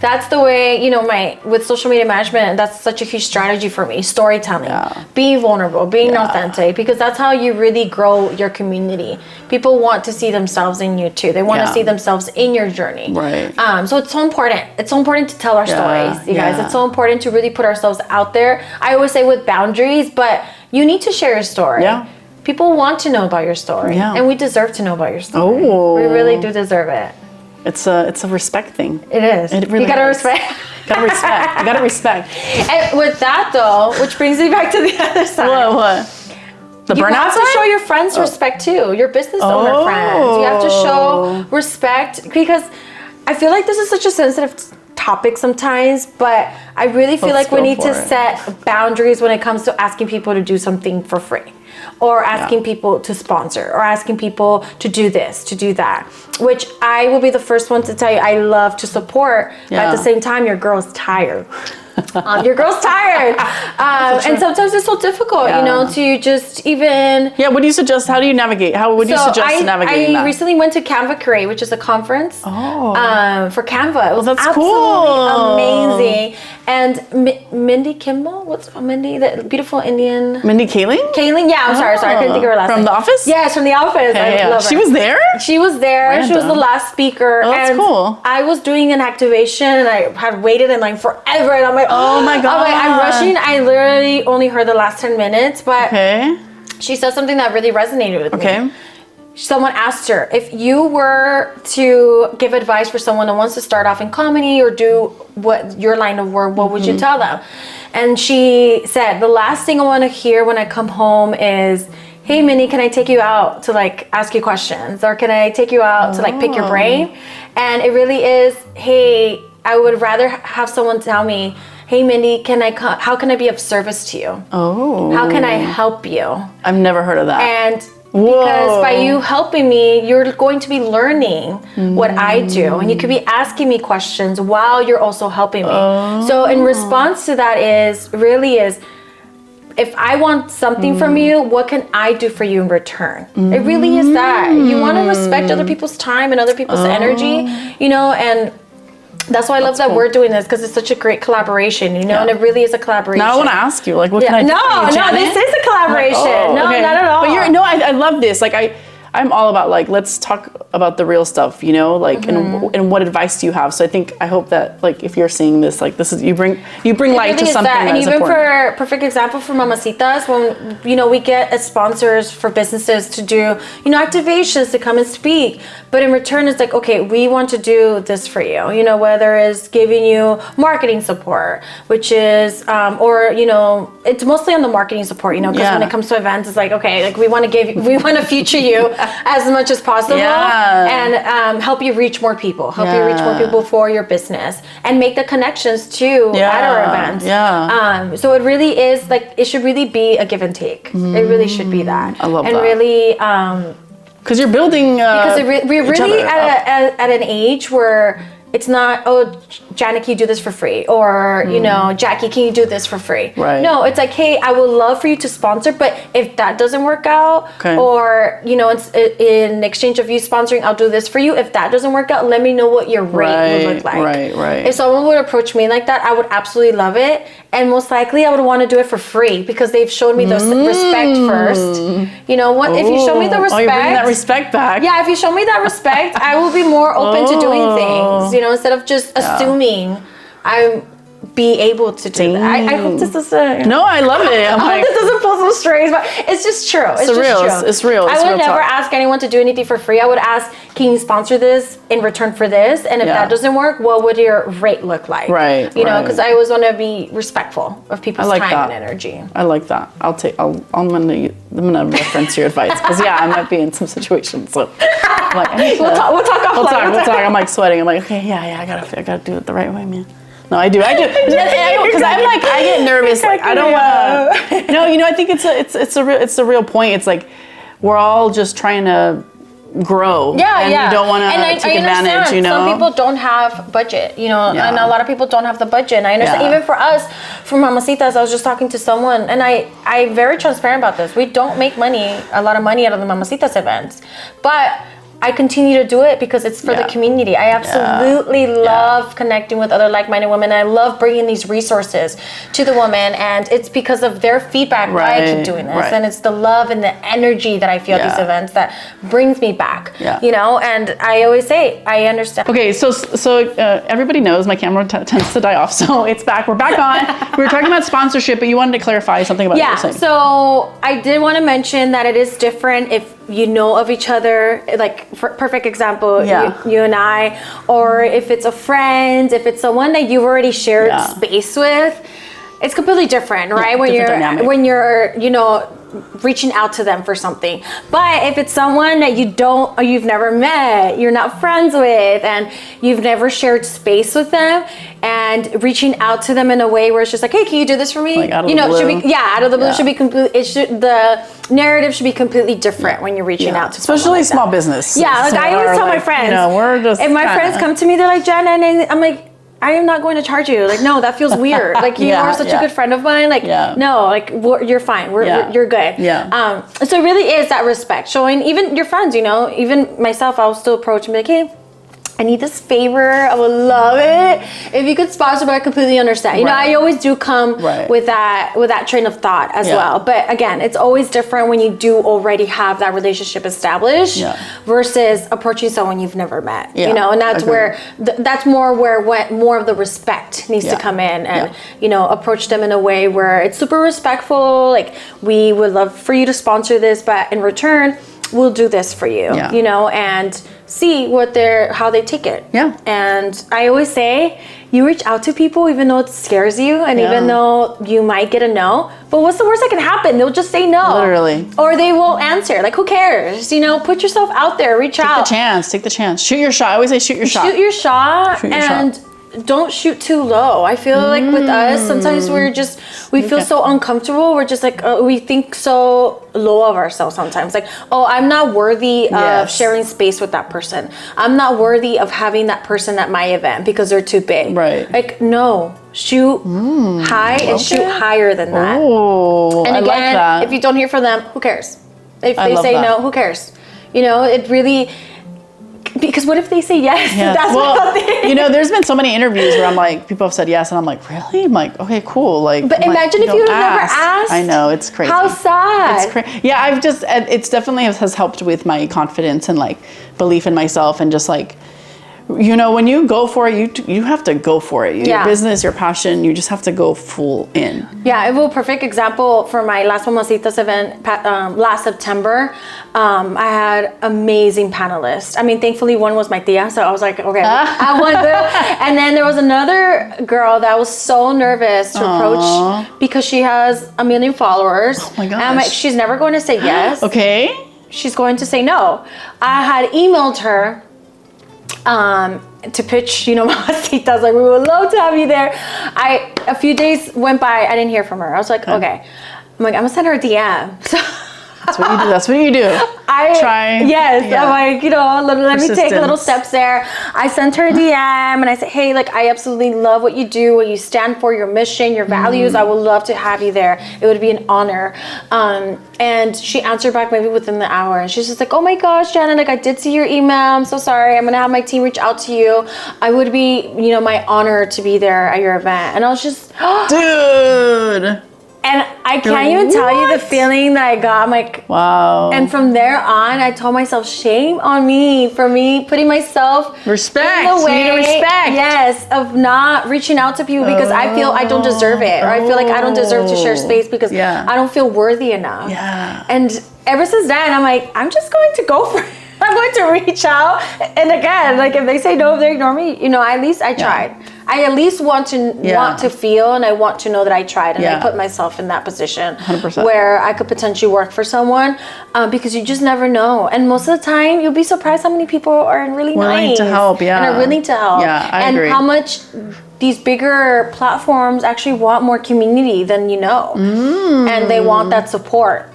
That's the way, you know, with social media management, that's such a huge strategy for me. Storytelling, being vulnerable, being authentic, because that's how you really grow your community. People want to see themselves in you too. They want to see themselves in your journey. Right. So it's so important. It's so important to tell our stories, you guys. It's so important to really put ourselves out there. I always say with boundaries, but you need to share your story. People want to know about your story, and we deserve to know about your story. We really do deserve it. It's a respect thing. It is. It really you gotta is. respect. Gotta respect. You gotta respect. And with that though, which brings me back to the other side. What? The You burnout have to side? show your friends respect too. Your business owner friends. You have to show respect because I feel like this is such a sensitive topic sometimes, but I really feel like we need to set boundaries when it comes to asking people to do something for free, or asking people to sponsor, or asking people to do this, to do that, which I will be the first one to tell you I love to support, but at the same time, your girl's tired. Your girl's tired. And sometimes it's so difficult, you know, to just even... Yeah, what do you suggest? How do you navigate? How would you suggest navigating that? I recently went to Canva Create, which is a conference for Canva. It was that's absolutely amazing. And Mindy Kimball, what's Mindy? The beautiful Indian... Mindy Kaling? Kaling? Yeah, I'm sorry. I couldn't think of her last name. From The Office? Yes, from The Office. I love her. She was there? She was there. Random. She was the last speaker. Oh, that's cool. I was doing an activation and I had waited in line forever. And I'm like, oh my God. I'm rushing. I literally only heard the last 10 minutes, but she said something that really resonated with me. Someone asked her, if you were to give advice for someone that wants to start off in comedy or do what your line of work, what would you tell them? And she said, the last thing I want to hear when I come home is, hey Minnie, can I take you out to like ask you questions? Or can I take you out to like pick your brain? And it really is, hey, I would rather have someone tell me, hey Mindy, how can I be of service to you? How can I help you? I've never heard of that. And because by you helping me, you're going to be learning what I do. And you could be asking me questions while you're also helping me. So in response to that is, if I want something from you, what can I do for you in return? It really is that. You want to respect other people's time and other people's energy, you know, and that's why I love that we're doing this, because it's such a great collaboration, you know, and it really is a collaboration. Now I want to ask you, like, what can I do? No, this is a collaboration. Not at all. But I love this. Like, I'm all about like, let's talk about the real stuff, you know, like, and what advice do you have? So I hope that like, if you're seeing this, like this is, you bring light to something that is important. And even for a perfect example for Mamacitas, when, you know, we get as sponsors for businesses to do, you know, activations to come and speak, but in return it's like, okay, we want to do this for you, you know, whether it's giving you marketing support, which is, or, you know, it's mostly on the marketing support, you know, because when it comes to events, it's like, okay, like we want to feature you as much as possible and help you reach more people, for your business and make the connections too at our events. So it really is like, it should really be a give and take. It really should be that. I love that. And really, because you're building because we're really at an age where it's not, oh, Janet, can you do this for free? Or, you know, Jackie, can you do this for free? Right. No, it's like, hey, I would love for you to sponsor, but if that doesn't work out, or, you know, it's in exchange of you sponsoring, I'll do this for you. If that doesn't work out, let me know what your rate would look like. Right. If someone would approach me like that, I would absolutely love it. And most likely I would want to do it for free because they've shown me the respect first. You know what? If you show me the respect. Oh, you're bringing that respect back. Yeah, if you show me that respect, I will be more open to doing things. You know, instead of just assuming I'm be able to do that. I hope this doesn't. No, I love it. I hope this doesn't pull some strings, but it's just true. It's just real. true. It's real. I would never ask anyone to do anything for free. I would ask, can you sponsor this in return for this? And if that doesn't work, what would your rate look like? Right. You know, because I always want to be respectful of people's time and energy. I like that. I'm gonna reference your advice because I might be in some situations. So I'm like, we'll talk offline. We'll talk. I'm like sweating. I'm like, okay, I gotta do it the right way, man. No, I do. Because I'm like, I get nervous. Like, I don't want to. No, you know, I think it's a real point. It's like we're all just trying to grow. And you don't want to take advantage. You know, some people don't have budget. You know, and a lot of people don't have the budget. And I understand. Even for us, for Mamacitas, I was just talking to someone, and I'm very transparent about this. We don't make a lot of money out of the Mamacitas events, but I continue to do it because it's for the community. I absolutely love connecting with other like-minded women. I love bringing these resources to the women, and it's because of their feedback why I keep doing this. And it's the love and the energy that I feel at these events that brings me back. You know, and I always say, I understand. Okay, so everybody knows my camera tends to die off, so it's back. We're back on. We were talking about sponsorship, but you wanted to clarify something about what you're saying. So I did want to mention that it is different if you know of each other, like perfect example, Yeah. you and I, or if it's a friend, if it's someone that you've already shared space with, it's completely different, right? When you're, you know, reaching out to them for something. But if it's someone that you've never met, you're not friends with, and you've never shared space with them, and reaching out to them in a way where it's just like, hey, can you do this for me? Like out of you know, the blue. should be out of the blue. Should be the narrative should be completely different when you're reaching out to especially like small that. business. Yeah, like I always tell my friends, you know, we're just if my friends come to me, they're like, Jen, and I'm like, I am not going to charge you. Like, no, that feels weird. Like, you are such a good friend of mine. Like, no, like, you're fine. You're good. Yeah. So it really is that respect, showing even your friends, you know, even myself, I'll still approach and be like, hey, I need this favor. I would love it if you could sponsor, but I completely understand. You know, I always do come with that train of thought as well. But again, it's always different when you do already have that relationship established versus approaching someone you've never met. You know, and that's where that's more of the respect needs to come in, and you know, approach them in a way where it's super respectful. Like, we would love for you to sponsor this, but in return, we'll do this for you. You know, and see how they take it. And I always say, you reach out to people even though it scares you, and even though you might get a no, but what's the worst that can happen? They'll just say no. Literally. Or they won't answer. Like, who cares? You know, put yourself out there, reach out. Take the chance. Shoot your shot. I always say shoot your shot. Shoot your shot, and don't shoot too low. I feel like with us, sometimes we feel so uncomfortable. We're just like, we think so low of ourselves sometimes. Like, oh, I'm not worthy of sharing space with that person. I'm not worthy of having that person at my event because they're too big. Right. Like, no, shoot high and shoot higher than that. Oh, and again, I like that. if you don't hear from them, who cares? If they say no, who cares? You know, it really... Because what if they say yes? That's you know, there's been so many interviews where I'm like, people have said yes, and I'm like, really? I'm like, okay, cool. Like, but imagine if you would have never asked. I know, it's crazy. How sad. It's crazy. Yeah, it's definitely has helped with my confidence and like belief in myself, and just like, you know, when you go for it, you have to go for it. Your business, your passion, you just have to go full in. Yeah, a perfect example for my Las Mamacitas event last September. I had amazing panelists. I mean, thankfully one was my tia, so I was like, okay, I want to. And then there was another girl that was so nervous to approach because she has 1 million followers. Oh my gosh. And I'm like, she's never going to say yes. Okay. She's going to say no. I had emailed her to pitch, you know, Mamacitas, like, we would love to have you there. A few days went by, I didn't hear from her. I was like, okay. I'm like, I'm gonna send her a DM. So that's what you do. That's what you do. Try. Yes. Yeah. I'm like, you know, let me take little steps there. I sent her a DM and I said, hey, like, I absolutely love what you do, what you stand for, your mission, your values. I would love to have you there. It would be an honor. And she answered back maybe within the hour. And she's just like, oh my gosh, Janet, like, I did see your email. I'm so sorry. I'm going to have my team reach out to you. I would be, you know, my honor to be there at your event. And I was just, dude. And I can't even tell you the feeling that I got. I'm like, wow. And from there on, I told myself, shame on me for me putting myself respect. In the way, you need to respect. Yes, of not reaching out to people because I feel I don't deserve it, or I feel like I don't deserve to share space because I don't feel worthy enough. Yeah. And ever since then, I'm like, I'm just going to go for it. I'm going to reach out. And again, like, if they say no, if they ignore me, you know, at least I tried. I at least want to feel, and I want to know that I tried, and I put myself in that position 100%. Where I could potentially work for someone, because you just never know. And most of the time, you'll be surprised how many people are really willing nice to help, and are willing to help. Yeah, I agree. And how much these bigger platforms actually want more community than you know, and they want that support.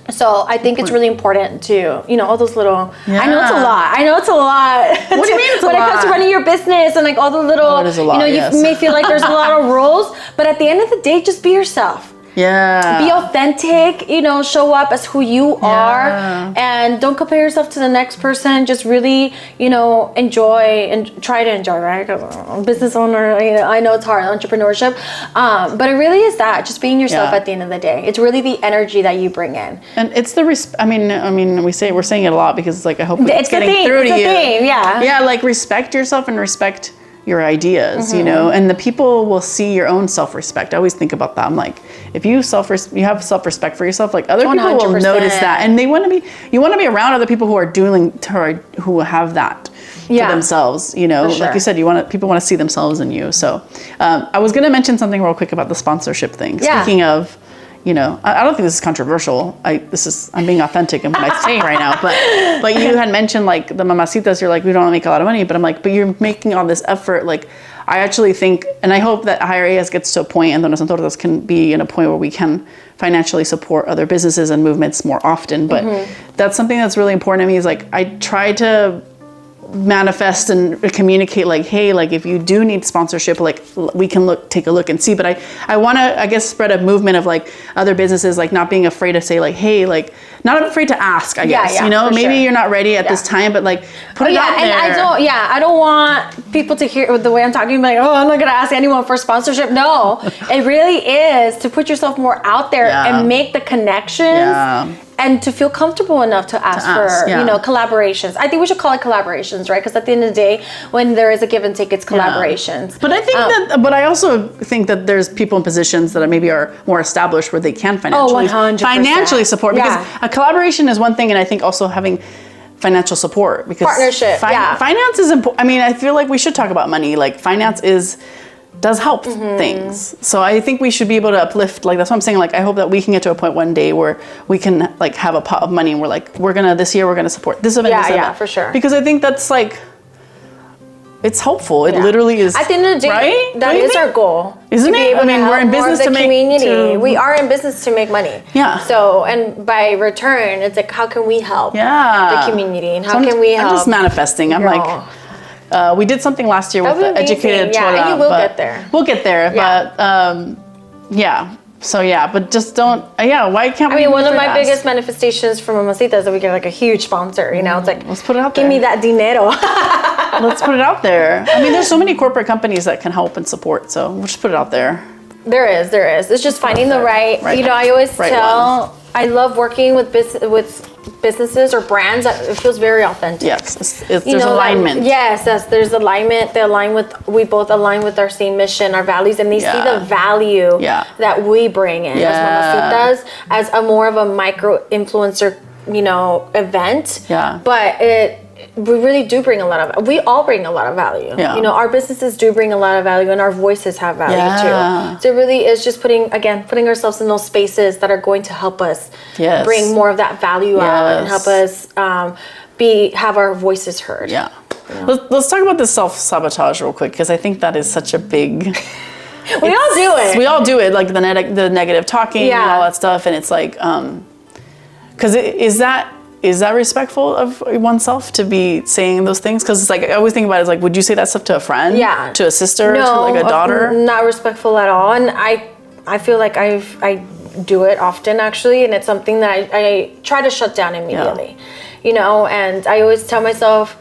So I think it's really important to, you know, all those little, I know it's a lot. What do you mean it's a lot? When it comes to running your business and like all the little, it is a lot, you know, you may feel like there's a lot of rules, but at the end of the day, just be yourself. Yeah. Be authentic, you know, show up as who you are, and don't compare yourself to the next person. Just really, you know, enjoy and try to enjoy, right? Business owner, you know, I know it's hard, entrepreneurship, but it really is that, just being yourself at the end of the day. It's really the energy that you bring in. And it's the, I mean, we're saying it a lot because it's like, I hope it's getting through to you. Yeah. Yeah, like respect yourself and respect your ideas, you know, and the people will see your own self-respect. I always think about that. I'm like, if you have self-respect for yourself, like other people will 100%. notice that, and you want to be around other people who are who have that for themselves, you know, like you said, people want to see themselves in you. So I was going to mention something real quick about the sponsorship thing. Speaking of, you know, I don't think this is controversial. I'm being authentic in what I'm saying right now. But you had mentioned like the mamacitas. You're like, we don't make a lot of money, but I'm like, but you're making all this effort. Like, I actually think, and I hope that Higher AS gets to a point, and Donas and Tortas can be in a point where we can financially support other businesses and movements more often. But that's something that's really important to me. Is like, I try to manifest and communicate like, hey, like if you do need sponsorship, like we can take a look and see. But I want to, I guess, spread a movement of like other businesses, like not being afraid to say like, hey, like not afraid to ask, I guess, you know, maybe you're not ready at this time, but like put it out there. And I don't want people to hear the way I'm talking, like, oh, I'm not going to ask anyone for sponsorship. No, it really is to put yourself more out there and make the connections. And to feel comfortable enough to ask for, you know, collaborations. I think we should call it collaborations, right? Because at the end of the day, when there is a give and take, it's collaborations. But I think but I also think that there's people in positions that maybe are more established where they can financially support. Because a collaboration is one thing, and I think also having financial support, because partnership. Finance is important. I mean, I feel like we should talk about money. Like finance does help things. So I think we should be able to uplift, like that's what I'm saying, like I hope that we can get to a point one day where we can like have a pot of money and we're like, this year we're gonna support this event, this event. For sure. Because I think that's like, it's helpful. It literally is. At the end of the day, right? that is our goal. Isn't it? I mean, we're in business to make community. We are in business to make money. Yeah. So, and by return, it's like, how can we help the community, and how can we help? I'm just manifesting. I'm like, we did something last year with the educated Torta. Yeah, and you will get there. We'll get there, but So but just don't. Why can't we? I mean, one of my biggest manifestations from Mamacita is that we get like a huge sponsor. You know, it's like, let's put it out there. Give me that dinero. Let's put it out there. I mean, there's so many corporate companies that can help and support. So we'll just put it out there. There is. It's just finding the right. You know, I always tell. I love working with businesses or brands that it feels very authentic. Yes, there's alignment. There's alignment. We both align with our same mission, our values, and they see the value that we bring in as Mamacitas as a more of a micro influencer, you know, event. But we really do bring we all bring a lot of value. You know, our businesses do bring a lot of value, and our voices have value too. So it really is just putting ourselves in those spaces that are going to help us bring more of that value out and help us have our voices heard. Let's talk about this self-sabotage real quick, because I think that is such a big... We all do it, like the negative talking and all that stuff, and it's like, because is that respectful of oneself to be saying those things? Because it's like, I always think about it as like, would you say that stuff to a friend? To a sister? No, to like a daughter? Not respectful at all. And I feel like I do it often, actually, and it's something that I try to shut down immediately. You know, and I always tell myself,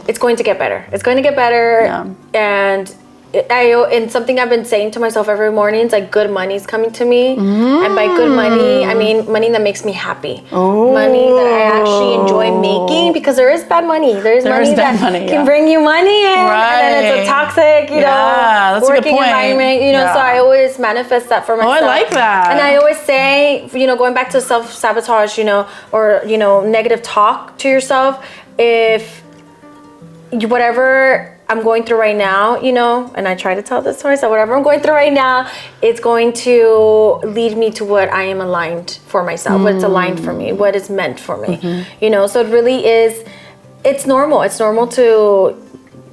it's going to get better. It's going to get better. And and something I've been saying to myself every morning is like, good money's coming to me. And by good money, I mean money that makes me happy. Money that I actually enjoy making, because there is bad money. There's money that can bring you money in, and then it's a toxic, you know, working environment, you know, so I always manifest that for myself. I like that. And I always say, you know, going back to self-sabotage, you know, or, you know, negative talk to yourself, if whatever I'm going through right now, you know, and I try to tell this to myself, whatever I'm going through right now, it's going to lead me to what I am aligned for myself, what's aligned for me, what is meant for me, you know. So it really is, it's normal. It's normal to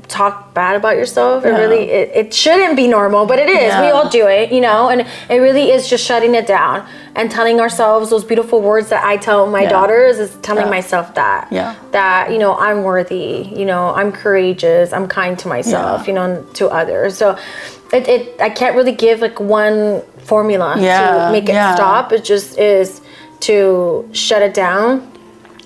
talk bad about yourself. It really, it shouldn't be normal, but it is. We all do it, you know, and it really is just shutting it down and telling ourselves those beautiful words that I tell my daughters, is telling myself that, that, you know, I'm worthy, you know, I'm courageous, I'm kind to myself, you know, and to others. So I can't really give like one formula to make it stop. It just is to shut it down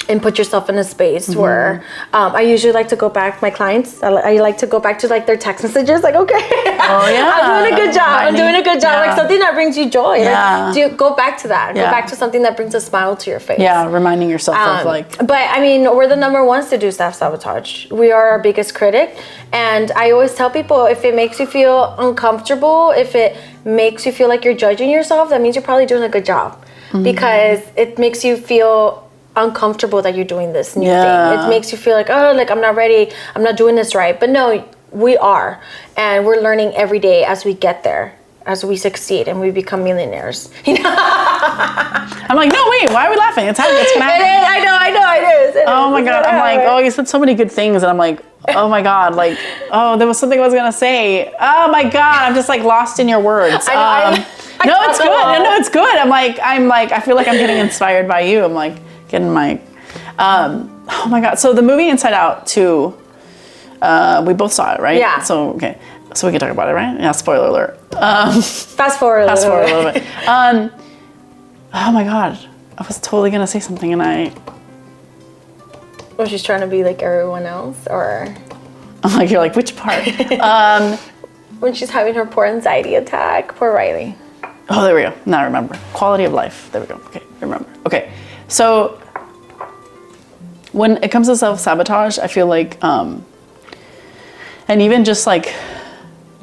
and put yourself in a space where I usually like to go back, my clients, I like to go back to like their text messages, like, okay, I'm doing a good job. I'm doing a good job. Like something that brings you joy. Like, go back to that. Go back to something that brings a smile to your face. Yeah, reminding yourself of like. But I mean, we're the number ones to do self-sabotage. We are our biggest critic. And I always tell people, if it makes you feel uncomfortable, if it makes you feel like you're judging yourself, that means you're probably doing a good job. Because it makes you feel uncomfortable that you're doing this new thing. It makes you feel like, oh, like I'm not ready, I'm not doing this right. But no, we are, and we're learning every day as we get there, as we succeed and we become millionaires. You know? I'm like, no, wait, why are we laughing? It's happening. It's gonna happen. I know, it is. Oh my God, I'm like, oh, you said so many good things, and I'm like, oh my God, like, oh, there was something I was gonna say. Oh my God, I'm just like lost in your words. No, it's good. No, it's good. I'm like, I feel like I'm getting inspired by you. I'm like getting my, oh my God. So the movie Inside Out 2, we both saw it, right? Yeah. So, okay. So we can talk about it, right? Yeah, spoiler alert. Fast forward a little bit. Oh my God. I was totally going to say something and I... Well, she's trying to be like everyone else, or... I'm like, you're like, which part? When she's having her poor anxiety attack, poor Riley. Oh, there we go. Now I remember. Quality of life. There we go. Okay, remember. Okay, so when it comes to self-sabotage, I feel like, and even just like,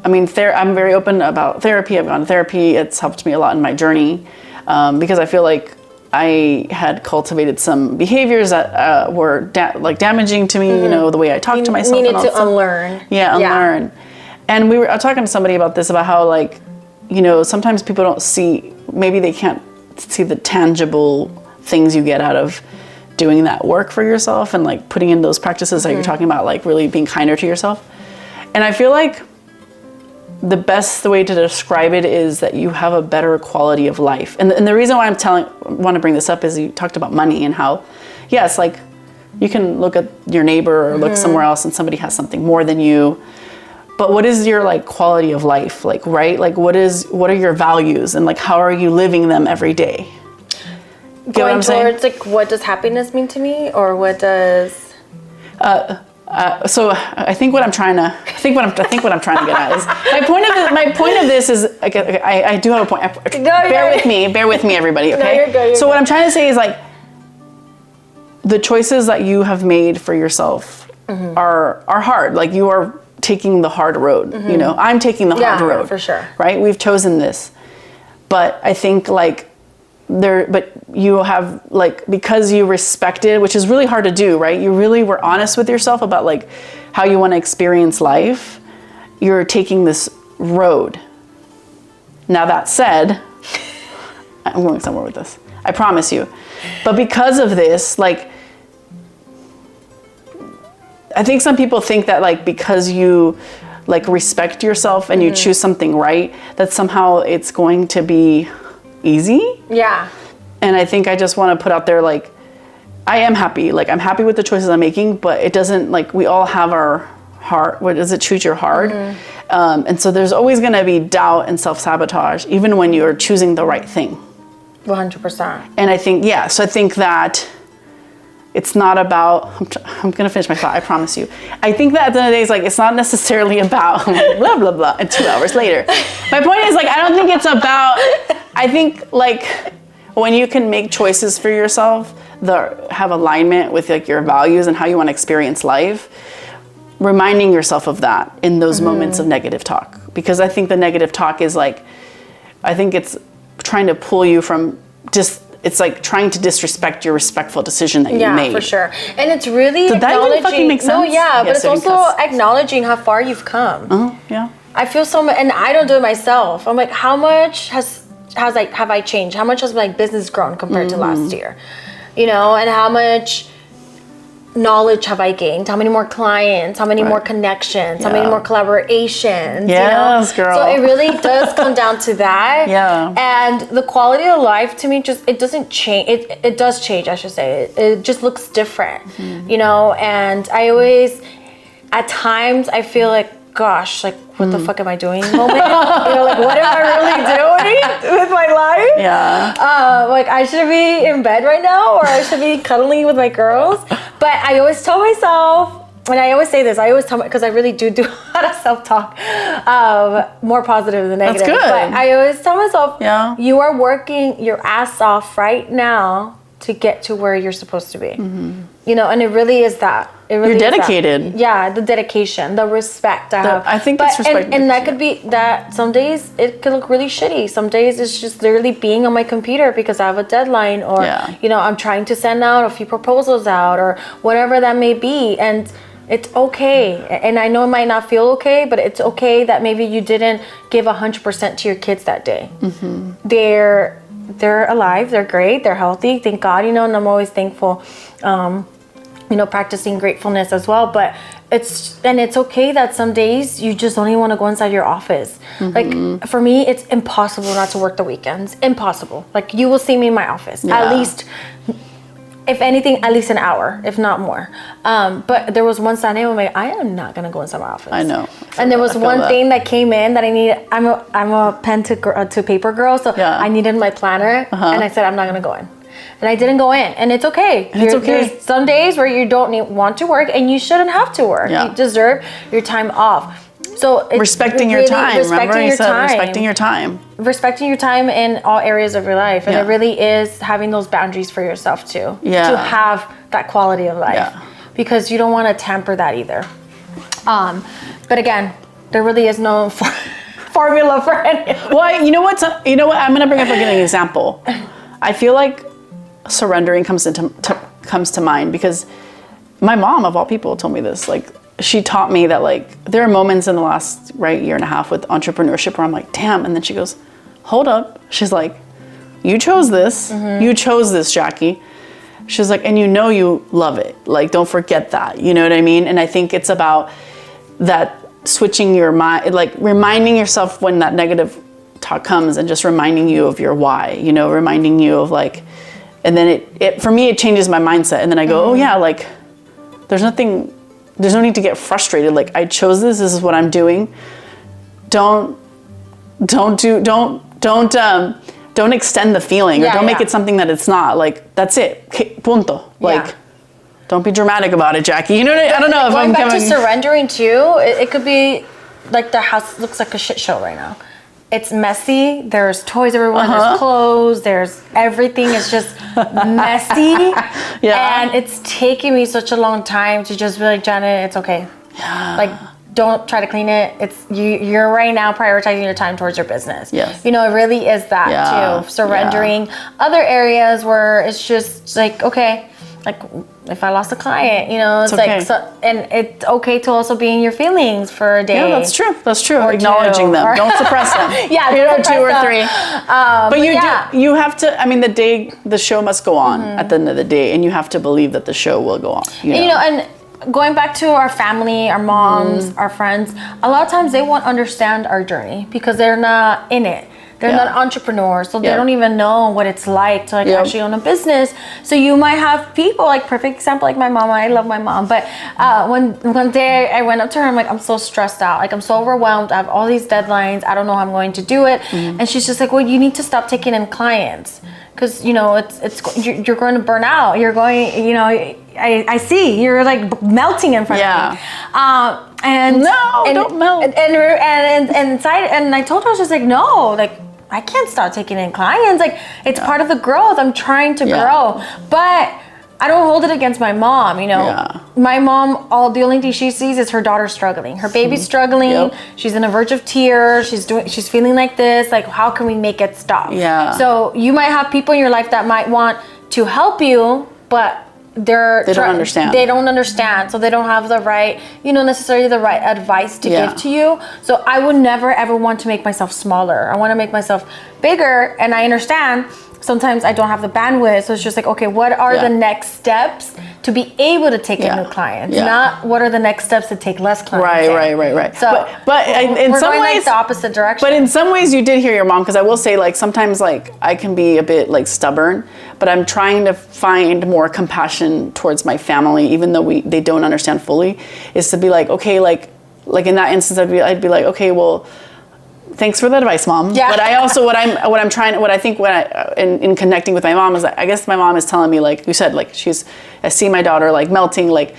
I mean, I'm very open about therapy. I've gone to therapy. It's helped me a lot in my journey because I feel like I had cultivated some behaviors that were damaging to me. You know, the way I talk to myself. You needed to unlearn. Yeah, unlearn. Yeah. And I was talking to somebody about this, about how like, you know, sometimes people don't see, maybe they can't see the tangible things you get out of doing that work for yourself and like putting in those practices that you're talking about, like really being kinder to yourself. And I feel like the best way to describe it is that you have a better quality of life. And the reason why want to bring this up is you talked about money and how, yes, like you can look at your neighbor or look somewhere else and somebody has something more than you. But what is your like quality of life? Like, right? Like what are your values and like how are you living them every day? Going towards like, what does happiness mean to me, or what does? So I think what I'm trying to get at is my point of this is I do have a point. Bear with me, everybody. Okay. No, you're good, so what I'm trying to say is like the choices that you have made for yourself are hard. Like you are taking the hard road. You know, I'm taking the hard road for sure. Right? We've chosen this, but I think like. But you have like, because you respected, which is really hard to do, right? You really were honest with yourself about like how you want to experience life. You're taking this road. Now that said, I'm going somewhere with this. I promise you. But because of this, like, I think some people think that like, because you like respect yourself and you choose something right, that somehow it's going to be easy. Yeah. And I think I just want to put out there, like, I am happy. Like, I'm happy with the choices I'm making, but it doesn't, like, we all have our heart. What does it? Choose your heart. And so there's always going to be doubt and self-sabotage, even when you're choosing the right thing. 100%. And I think, so I think that it's not about, I'm going to finish my thought, I promise you. I think that at the end of the day, it's like, it's not necessarily about blah, blah, blah, and 2 hours later. My point is, like, I don't think it's about, I think, like, when you can make choices for yourself that have alignment with, like, your values and how you want to experience life, reminding yourself of that in those moments of negative talk. Because I think the negative talk is, like, I think it's trying to pull you from just, it's like trying to disrespect your respectful decision that you made. Yeah, for sure. And it's really Did that even fucking make sense? No, yeah, but Yes, it's also acknowledging how far you've come. Oh, yeah. I feel so much, and I don't do it myself. I'm like, how much have I changed? How much has my business grown compared to last year? You know, and how much knowledge have I gained? How many more clients? How many more connections? How many more collaborations? Yes, girl. So it really does come down to that. Yeah. And the quality of life to me it doesn't change. It does change, I should say. It just looks different, you know? And I always, at times, I feel like gosh, like, what the fuck am I doing moment? Like, what am I really doing with my life? Yeah. Like, I should be in bed right now, or I should be cuddling with my girls. But I always tell myself, and I always say this, because I really do a lot of self-talk, more positive than negative. That's good. But I always tell myself, you are working your ass off right now to get to where you're supposed to be. And it really is that. You're dedicated. Yeah, the dedication, the respect I have. I think that's respect. And that could be that some days it could look really shitty. Some days it's just literally being on my computer because I have a deadline, or I'm trying to send out a few proposals out, or whatever that may be. And it's okay. And I know it might not feel okay, but it's okay that maybe you didn't give 100% to your kids that day. They're alive, they're great, they're healthy, thank God, and I'm always thankful, practicing gratefulness as well. But it's okay that some days you just don't even want to go inside your office. Like, for me, it's impossible not to work the weekends. Impossible. Like, you will see me in my office at least, if anything, at least an hour, if not more. But there was one Sunday when I am not gonna go inside my office. I know. And there was one thing that came in that I needed. I'm a pen to paper girl, so I needed my planner, and I said I'm not gonna go in. And I didn't go in, and it's okay. It's okay. There's some days where you don't want to work, and you shouldn't have to work. You deserve your time off. So respecting your time. Remember you said respecting your time. Respecting your time in all areas of your life, and it really is having those boundaries for yourself too. To have that quality of life, because you don't want to tamper that either. But again, there really is no formula for it. Well, you know what? I'm gonna bring up an example. I feel like surrendering comes to mind because my mom, of all people, told me this. Like, she taught me that, like, there are moments in the last year and a half with entrepreneurship where I'm like, damn. And then she goes, hold up. She's like, you chose this. You chose this, Jackie. She's like, and you love it. Like, don't forget that. You know what I mean? And I think it's about that switching your mind, like reminding yourself when that negative talk comes and just reminding you of your why, reminding you of like, and then it for me, it changes my mindset. And then I go, oh yeah, like there's no need to get frustrated. Like, I chose this is what I'm doing. Don't extend the feeling, or don't make it something that it's not. Like, that's it. Punto. Like, don't be dramatic about it, Jackie. You know what I don't know if I'm going back to surrendering too. It could be like the house looks like a shit show right now. It's messy. There's toys everywhere. There's clothes. There's everything. It's just messy. And it's taking me such a long time to just be like, Janet, it's okay. Like, don't try to clean it. It's you're right now prioritizing your time towards your business. It really is that too. Surrendering other areas where it's just like, okay, like if I lost a client, it's okay. Like, so, and it's okay to also be in your feelings for a day. Yeah, that's true. That's true. Acknowledging them. Don't suppress them. Two or three. But you have to, I mean, the show must go on at the end of the day, and you have to believe that the show will go on. And going back to our family, our moms, our friends, a lot of times they won't understand our journey because they're not in it. They're not entrepreneurs, so they don't even know what it's like to actually own a business. So you might have people, like perfect example, like my mom. I love my mom, but one day I went up to her. I'm like, I'm so stressed out. Like, I'm so overwhelmed. I have all these deadlines. I don't know how I'm going to do it. And she's just like, well, you need to stop taking in clients because you're going to burn out. You're going, I see you're like melting in front of me. Don't melt. And inside, and I told her, I was just like, no, like, I can't start taking in clients. Like, it's part of the growth. I'm trying to grow, but I don't hold it against my mom. My mom, the only thing she sees is her daughter struggling. Her baby's struggling. She's on the verge of tears. She's feeling like this. Like, how can we make it stop? So you might have people in your life that might want to help you, but they don't understand. They don't understand, so they don't have the right, necessarily the right advice to give to you. So I would never ever want to make myself smaller. I want to make myself bigger, and I understand sometimes I don't have the bandwidth. So it's just like, okay, what are the next steps to be able to take in new clients? Not what are the next steps to take less clients. Right. So, but in some ways, like the opposite direction. But in some ways, you did hear your mom, because I will say, like, sometimes, like, I can be a bit like stubborn, but I'm trying to find more compassion towards my family, even though they don't understand fully. Is to be like, okay, like, like in that instance, I'd be like, okay, well, thanks for the advice, Mom. Yeah. But I also, in connecting with my mom is that I guess my mom is telling me, like you said, like I see my daughter like melting, like,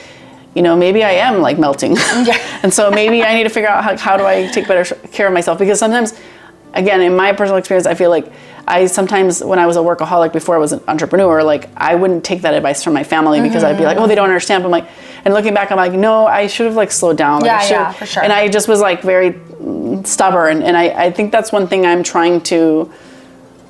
you know, maybe I am like melting. Yeah. And so maybe I need to figure out how do I take better care of myself, because sometimes, again, in my personal experience, I feel like sometimes when I was a workaholic before I was an entrepreneur, like I wouldn't take that advice from my family because I'd be like, oh, they don't understand. But I'm like, and looking back, I'm like, no, I should have like slowed down. Like, yeah, for sure. And I just was like very stubborn. And I think that's one thing I'm trying to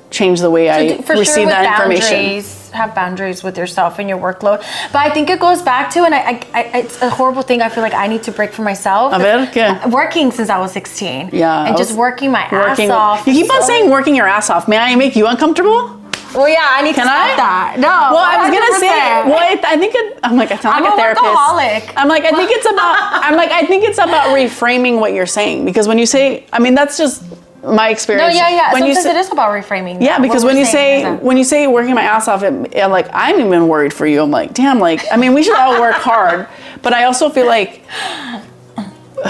change the way I receive that information. Have boundaries with yourself and your workload. But I think it goes back to, and I it's a horrible thing I feel like I need to break for myself. A ver? Yeah. Working since I was 16. Yeah. And just working my ass off. You keep on saying working your ass off. May I make you uncomfortable? Well, yeah, I need to stop that. No. Well, I was going to say, I think I'm like, I sound like a therapist. Workaholic. I'm like, I think it's about reframing what you're saying. Because when you say, I mean, that's just my experience. No, yeah. When Sometimes it is about reframing. Yeah, because when you say working my ass off, I'm like, I'm even worried for you. I'm like, damn, like, I mean, we should all work hard. But I also feel like,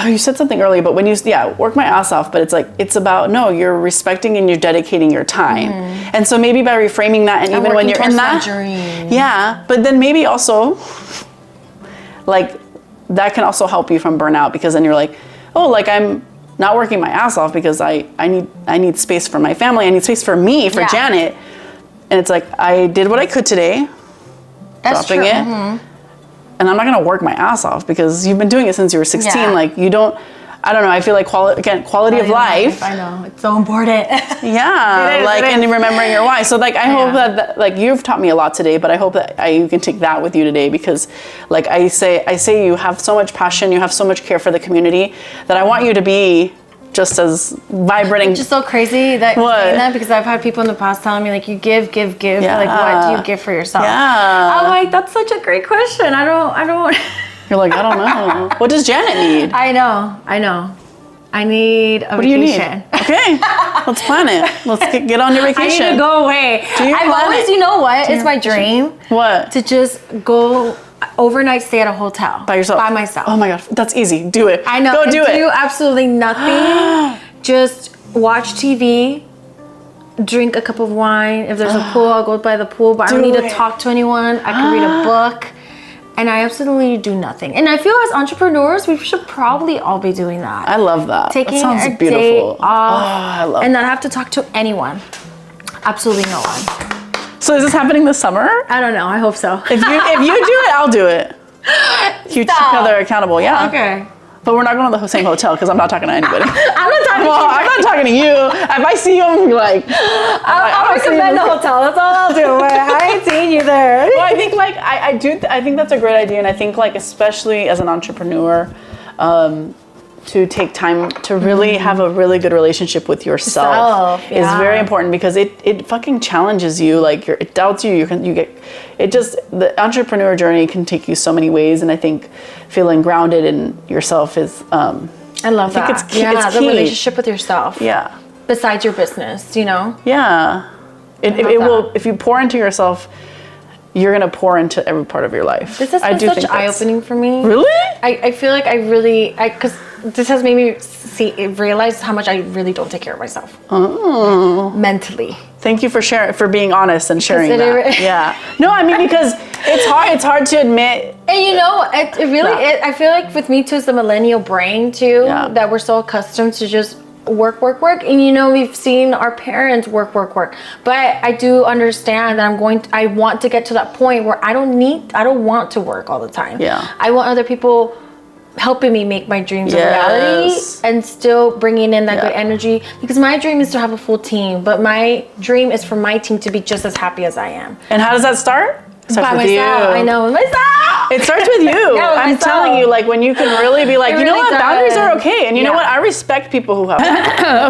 you said something earlier, but when you, work my ass off, but it's like, it's about, no, you're respecting and you're dedicating your time. And so maybe by reframing that, and even when you're in that, yeah, but then maybe also, like, that can also help you from burnout, because then you're like, oh, like I'm not working my ass off because I need space for my family. I need space for me, for Janet. And it's like, I did what I could today. That's dropping true. it. And I'm not going to work my ass off because you've been doing it since you were 16. Yeah. Like you don't, I don't know. I feel like quality of life. I know. It's so important. Yeah. And remembering your why. So like, I hope that like you've taught me a lot today, but I hope that you can take that with you today, because like I say you have so much passion, you have so much care for the community, that I want you to be just as vibrant. It's just so crazy that you're saying that, because I've had people in the past telling me like, you give. Yeah. Like, what do you give for yourself? Yeah. I'm like, that's such a great question. I don't. You're like, I don't know. What does Janet need? I know. I need a vacation. What do you need? Okay, let's plan it. Let's get on your vacation. I need to go away. You know what? It's my dream. What? To just go overnight stay at a hotel. By yourself? By myself. Oh my God, that's easy. Do it. I know. Go do it. Do absolutely nothing. Just watch TV, drink a cup of wine. If there's a pool, I'll go by the pool. But I don't need to talk to anyone. I can read a book. And I absolutely do nothing. And I feel as entrepreneurs, we should probably all be doing that. I love that. Taking that sounds a beautiful. day off, I love and not have to talk to anyone. Absolutely no one. So is this happening this summer? I don't know. I hope so. If you do it, I'll do it. Keep each other accountable. Yeah. Okay. But we're not going to the same hotel because I'm not talking to anybody. I'm not talking to you. I'm not talking to you. If I see you, I'm like, I'll recommend the hotel. That's all I'll do. I ain't seen you there. Well, I think like I think that's a great idea, and I think like especially as an entrepreneur, to take time to really have a really good relationship with yourself is very important, because it fucking challenges you. Like it doubts you. The entrepreneur journey can take you so many ways, and I think feeling grounded in yourself is. I love that. I think it's key. Yeah, it's key. the relationship with yourself. Yeah. Besides your business, you know. Yeah. It will, if you pour into yourself, you're gonna pour into every part of your life. This has been such eye-opening for me. Really? I feel like because this has made me realize how much I really don't take care of myself. Oh. Mentally. Thank you for being honest and sharing that. Yeah. No, I mean, because it's hard to admit. And you know, I feel like with me too, it's the millennial brain too, that we're so accustomed to just work. And you know, we've seen our parents work. But I do understand that I want to get to that point where I don't want to work all the time. Yeah. I want other people helping me make my dreams a reality, and still bringing in that good energy, because my dream is to have a full team, but my dream is for my team to be just as happy as I am. And how does that start? By myself. I know, myself. It starts with you. I'm telling you, like when you can really be like, you know what, boundaries are okay. And you know what, I respect people who have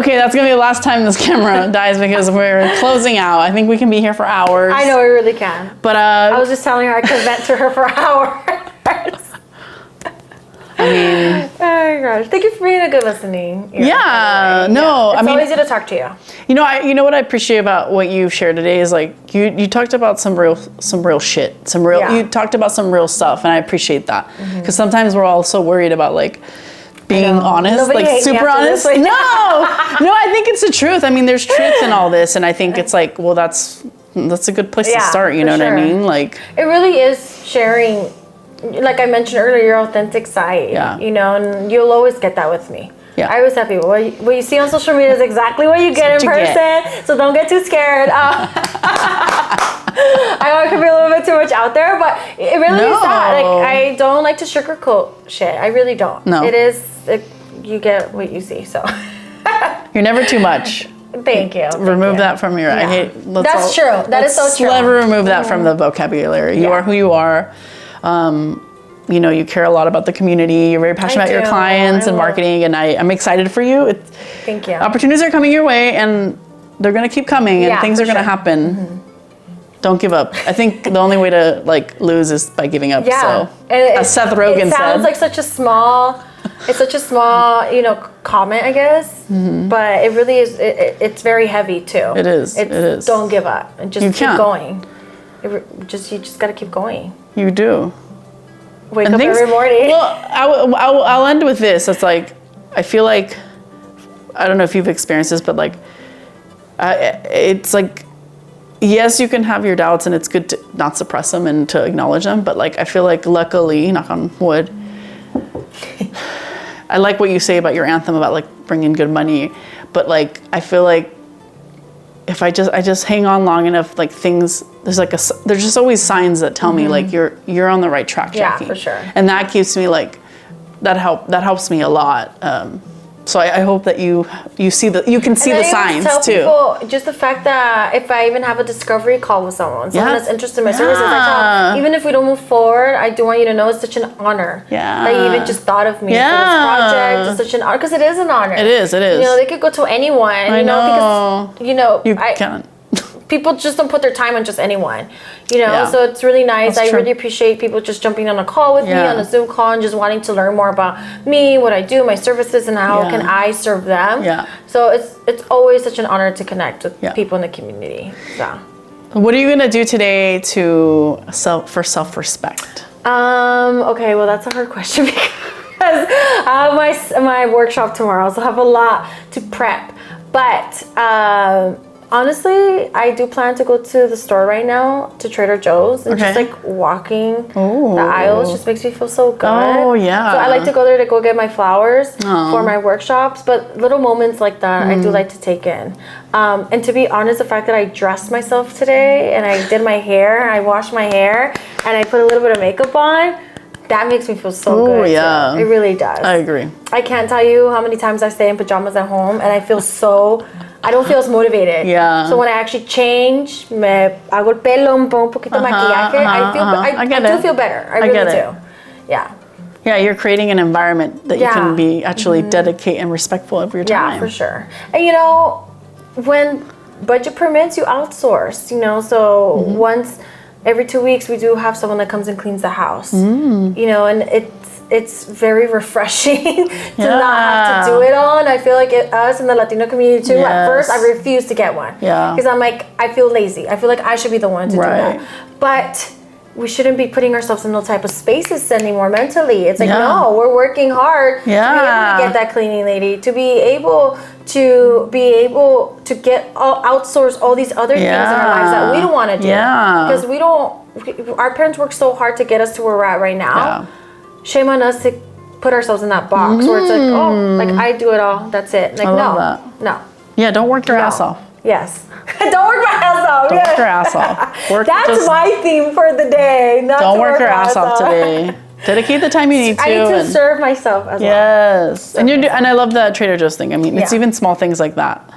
okay, that's gonna be the last time this camera dies, because we're closing out. I think we can be here for hours. I know, we really can. But I was just telling her I could vent to her for hours. I mean, oh my gosh! Thank you for being a good listening. Yeah, no, it's always easy to talk to you. You know what I appreciate about what you've shared today is like you talked about some real shit, you talked about some real stuff, and I appreciate that, because sometimes we're all so worried about like being honest, Nobody like hate me super after honest. this. No, I think it's the truth. I mean, there's truth in all this, and I think it's like, well, that's a good place to start. You know what I mean? Like, it really is sharing. Like I mentioned earlier, your authentic side. Yeah. You know, and you'll always get that with me. Yeah. I always tell people, what you see on social media is exactly what you get in person. So don't get too scared. I know it could be a little bit too much out there, but it really is not. Like, I don't like to sugarcoat shit. I really don't. No. You get what you see, so. You're never too much. Thank you. Remove that from your. Yeah. I hate. That's true. That is so true. Never remove that from the vocabulary. You are who you are. You know, you care a lot about the community. You're very passionate about your clients and marketing, and I'm excited for you. Thank you. Opportunities are coming your way, and they're going to keep coming, and things are going to happen. Mm-hmm. Don't give up. I think the only way to like lose is by giving up. Yeah. So, as Seth Rogen said. It sounds like such a small, you know, comment, I guess. Mm-hmm. But it really is. It's very heavy too. It is. It is. Don't give up and just keep going. You just got to keep going. You do. Wake up every morning. Well, I'll end with this. It's like, I feel like, I don't know if you've experienced this, but like, it's like, yes, you can have your doubts, and it's good to not suppress them and to acknowledge them. But like, I feel like, luckily, knock on wood, I like what you say about your anthem about like bringing good money. But like, I feel like if I just hang on long enough, like things, there's just always signs that tell me like you're on the right track, Jackie. Yeah, for sure. And that keeps me like, that helps me a lot. So I hope that you can see the signs too. People, just the fact that if I even have a discovery call with someone that's interested in my services, I tell, even if we don't move forward, I do want you to know it's such an honor that you even just thought of me for this project. It's such an honor, because it is an honor. It is. You know, they could go to anyone. I know. Because, you know, you can't. People just don't put their time on just anyone, you know. So it's really nice. I really appreciate people just jumping on a call with me, on a Zoom call, and just wanting to learn more about me, what I do, my services, and how can I serve them. So it's always such an honor to connect with people in the community. So what are you gonna do today for self-respect? Okay, well, that's a hard question because I have my workshop tomorrow, so I have a lot to prep. But honestly, I do plan to go to the store right now, to Trader Joe's, and just like walking the aisles just makes me feel so good. Oh, yeah. So I like to go there to go get my flowers for my workshops, but little moments like that I do like to take in. And to be honest, the fact that I dressed myself today and I did my hair, I washed my hair, and I put a little bit of makeup on, that makes me feel so good. Yeah. Too. It really does. I agree. I can't tell you how many times I stay in pajamas at home and I feel I don't feel as motivated. Yeah. So when I actually change, me hago el pelo, me pongo un poquito de maquillaje, I do feel better. I really do. Yeah. Yeah, you're creating an environment that you can be actually dedicate and respectful of your time. Yeah, for sure. And you know, when budget permits, you outsource, you know, so once every 2 weeks we do have someone that comes and cleans the house. You know, and it's very refreshing to not have to do it all. And I feel like us in the Latino community too, at first I refused to get one. Because I'm like, I feel lazy. I feel like I should be the one to do that. But we shouldn't be putting ourselves in those type of spaces anymore mentally. It's like, no, we're working hard to be able to get that cleaning lady, to be able to get outsource all these other things in our lives that we don't want to do. Because our parents worked so hard to get us to where we're at right now. Shame on us to put ourselves in that box where it's like, oh, like I do it all. That's it. Like, no. Yeah, don't work your ass off. Yes. Don't work my ass off. Don't work your ass off. That's my theme for the day. Don't work your ass off today. Dedicate the time you need to. I need to serve myself as well. Yes. And I love that Trader Joe's thing. I mean, it's even small things like that.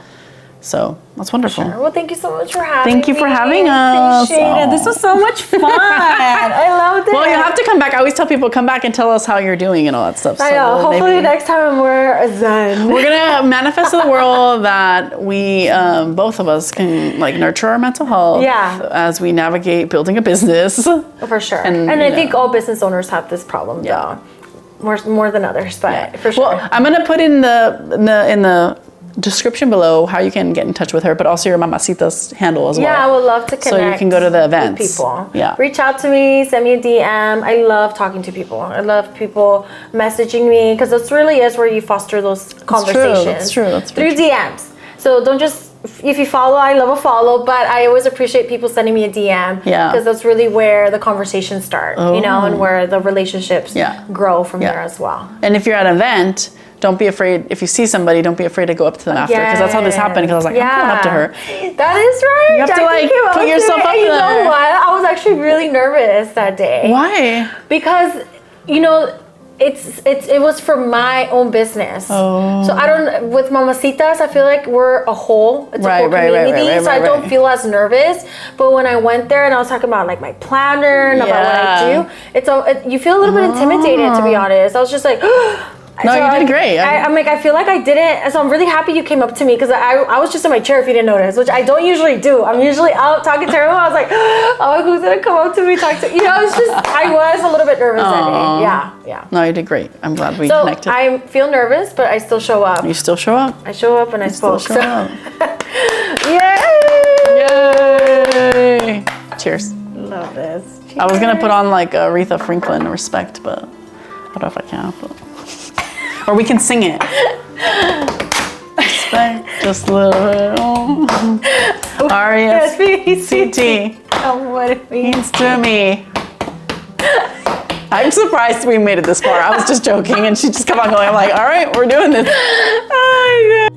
So that's wonderful. Sure. Well, thank you so much for having me. Thank you for having us. Appreciate it. This was so much fun. I loved it. Well, you have to come back. I always tell people, come back and tell us how you're doing and all that stuff. I know. Hopefully next time we're zen. We're going to manifest to the world that we, both of us, can like nurture our mental health as we navigate building a business. For sure. And I think all business owners have this problem though. More than others, but for sure. Well, I'm going to put in the description below how you can get in touch with her, but also your Mamacita's handle as well. Yeah, I would love to connect. So you can go to the events. With people. Yeah. Reach out to me, send me a DM. I love talking to people. I love people messaging me because this really is where you foster those conversations. That's true. That's through DMs. So don't just, if you follow, I love a follow, but I always appreciate people sending me a DM. Yeah. Because that's really where the conversations start, you know, and where the relationships grow from there as well. And if you're at an event, don't be afraid. If you see somebody, don't be afraid to go up to them after, because that's how this happened. Because I was like, I'm going up to her. That is right. You have to like put yourself up there. You know what? I was actually really nervous that day. Why? Because you know, it was for my own business. Oh. So I don't, with Mamacitas, I feel like we're a whole. It's a whole community. So I don't feel as nervous. But when I went there and I was talking about like my planner and about what I do, you feel a little bit intimidated, to be honest. I was just like. No, so you did great. I'm like, I feel like I didn't. So I'm really happy you came up to me because I was just in my chair if you didn't notice, which I don't usually do. I'm usually out talking to everyone. I was like, oh, who's gonna come up to me, talk to? You know, it's just I was a little bit nervous that day. Yeah. No, you did great. I'm glad we connected. So I feel nervous, but I still show up. You still show up. I show up and I spoke. Still show up. Yay! Yay! Cheers. Love this. Cheers. I was gonna put on like Aretha Franklin respect, but I don't know if I can. But... Or we can sing it. Respect, just a little bit. Oh. R-E-S-P-C-T. What it means to me. I'm surprised we made it this far. I was just joking, and she just kept on going. I'm like, all right, we're doing this. Oh, yeah.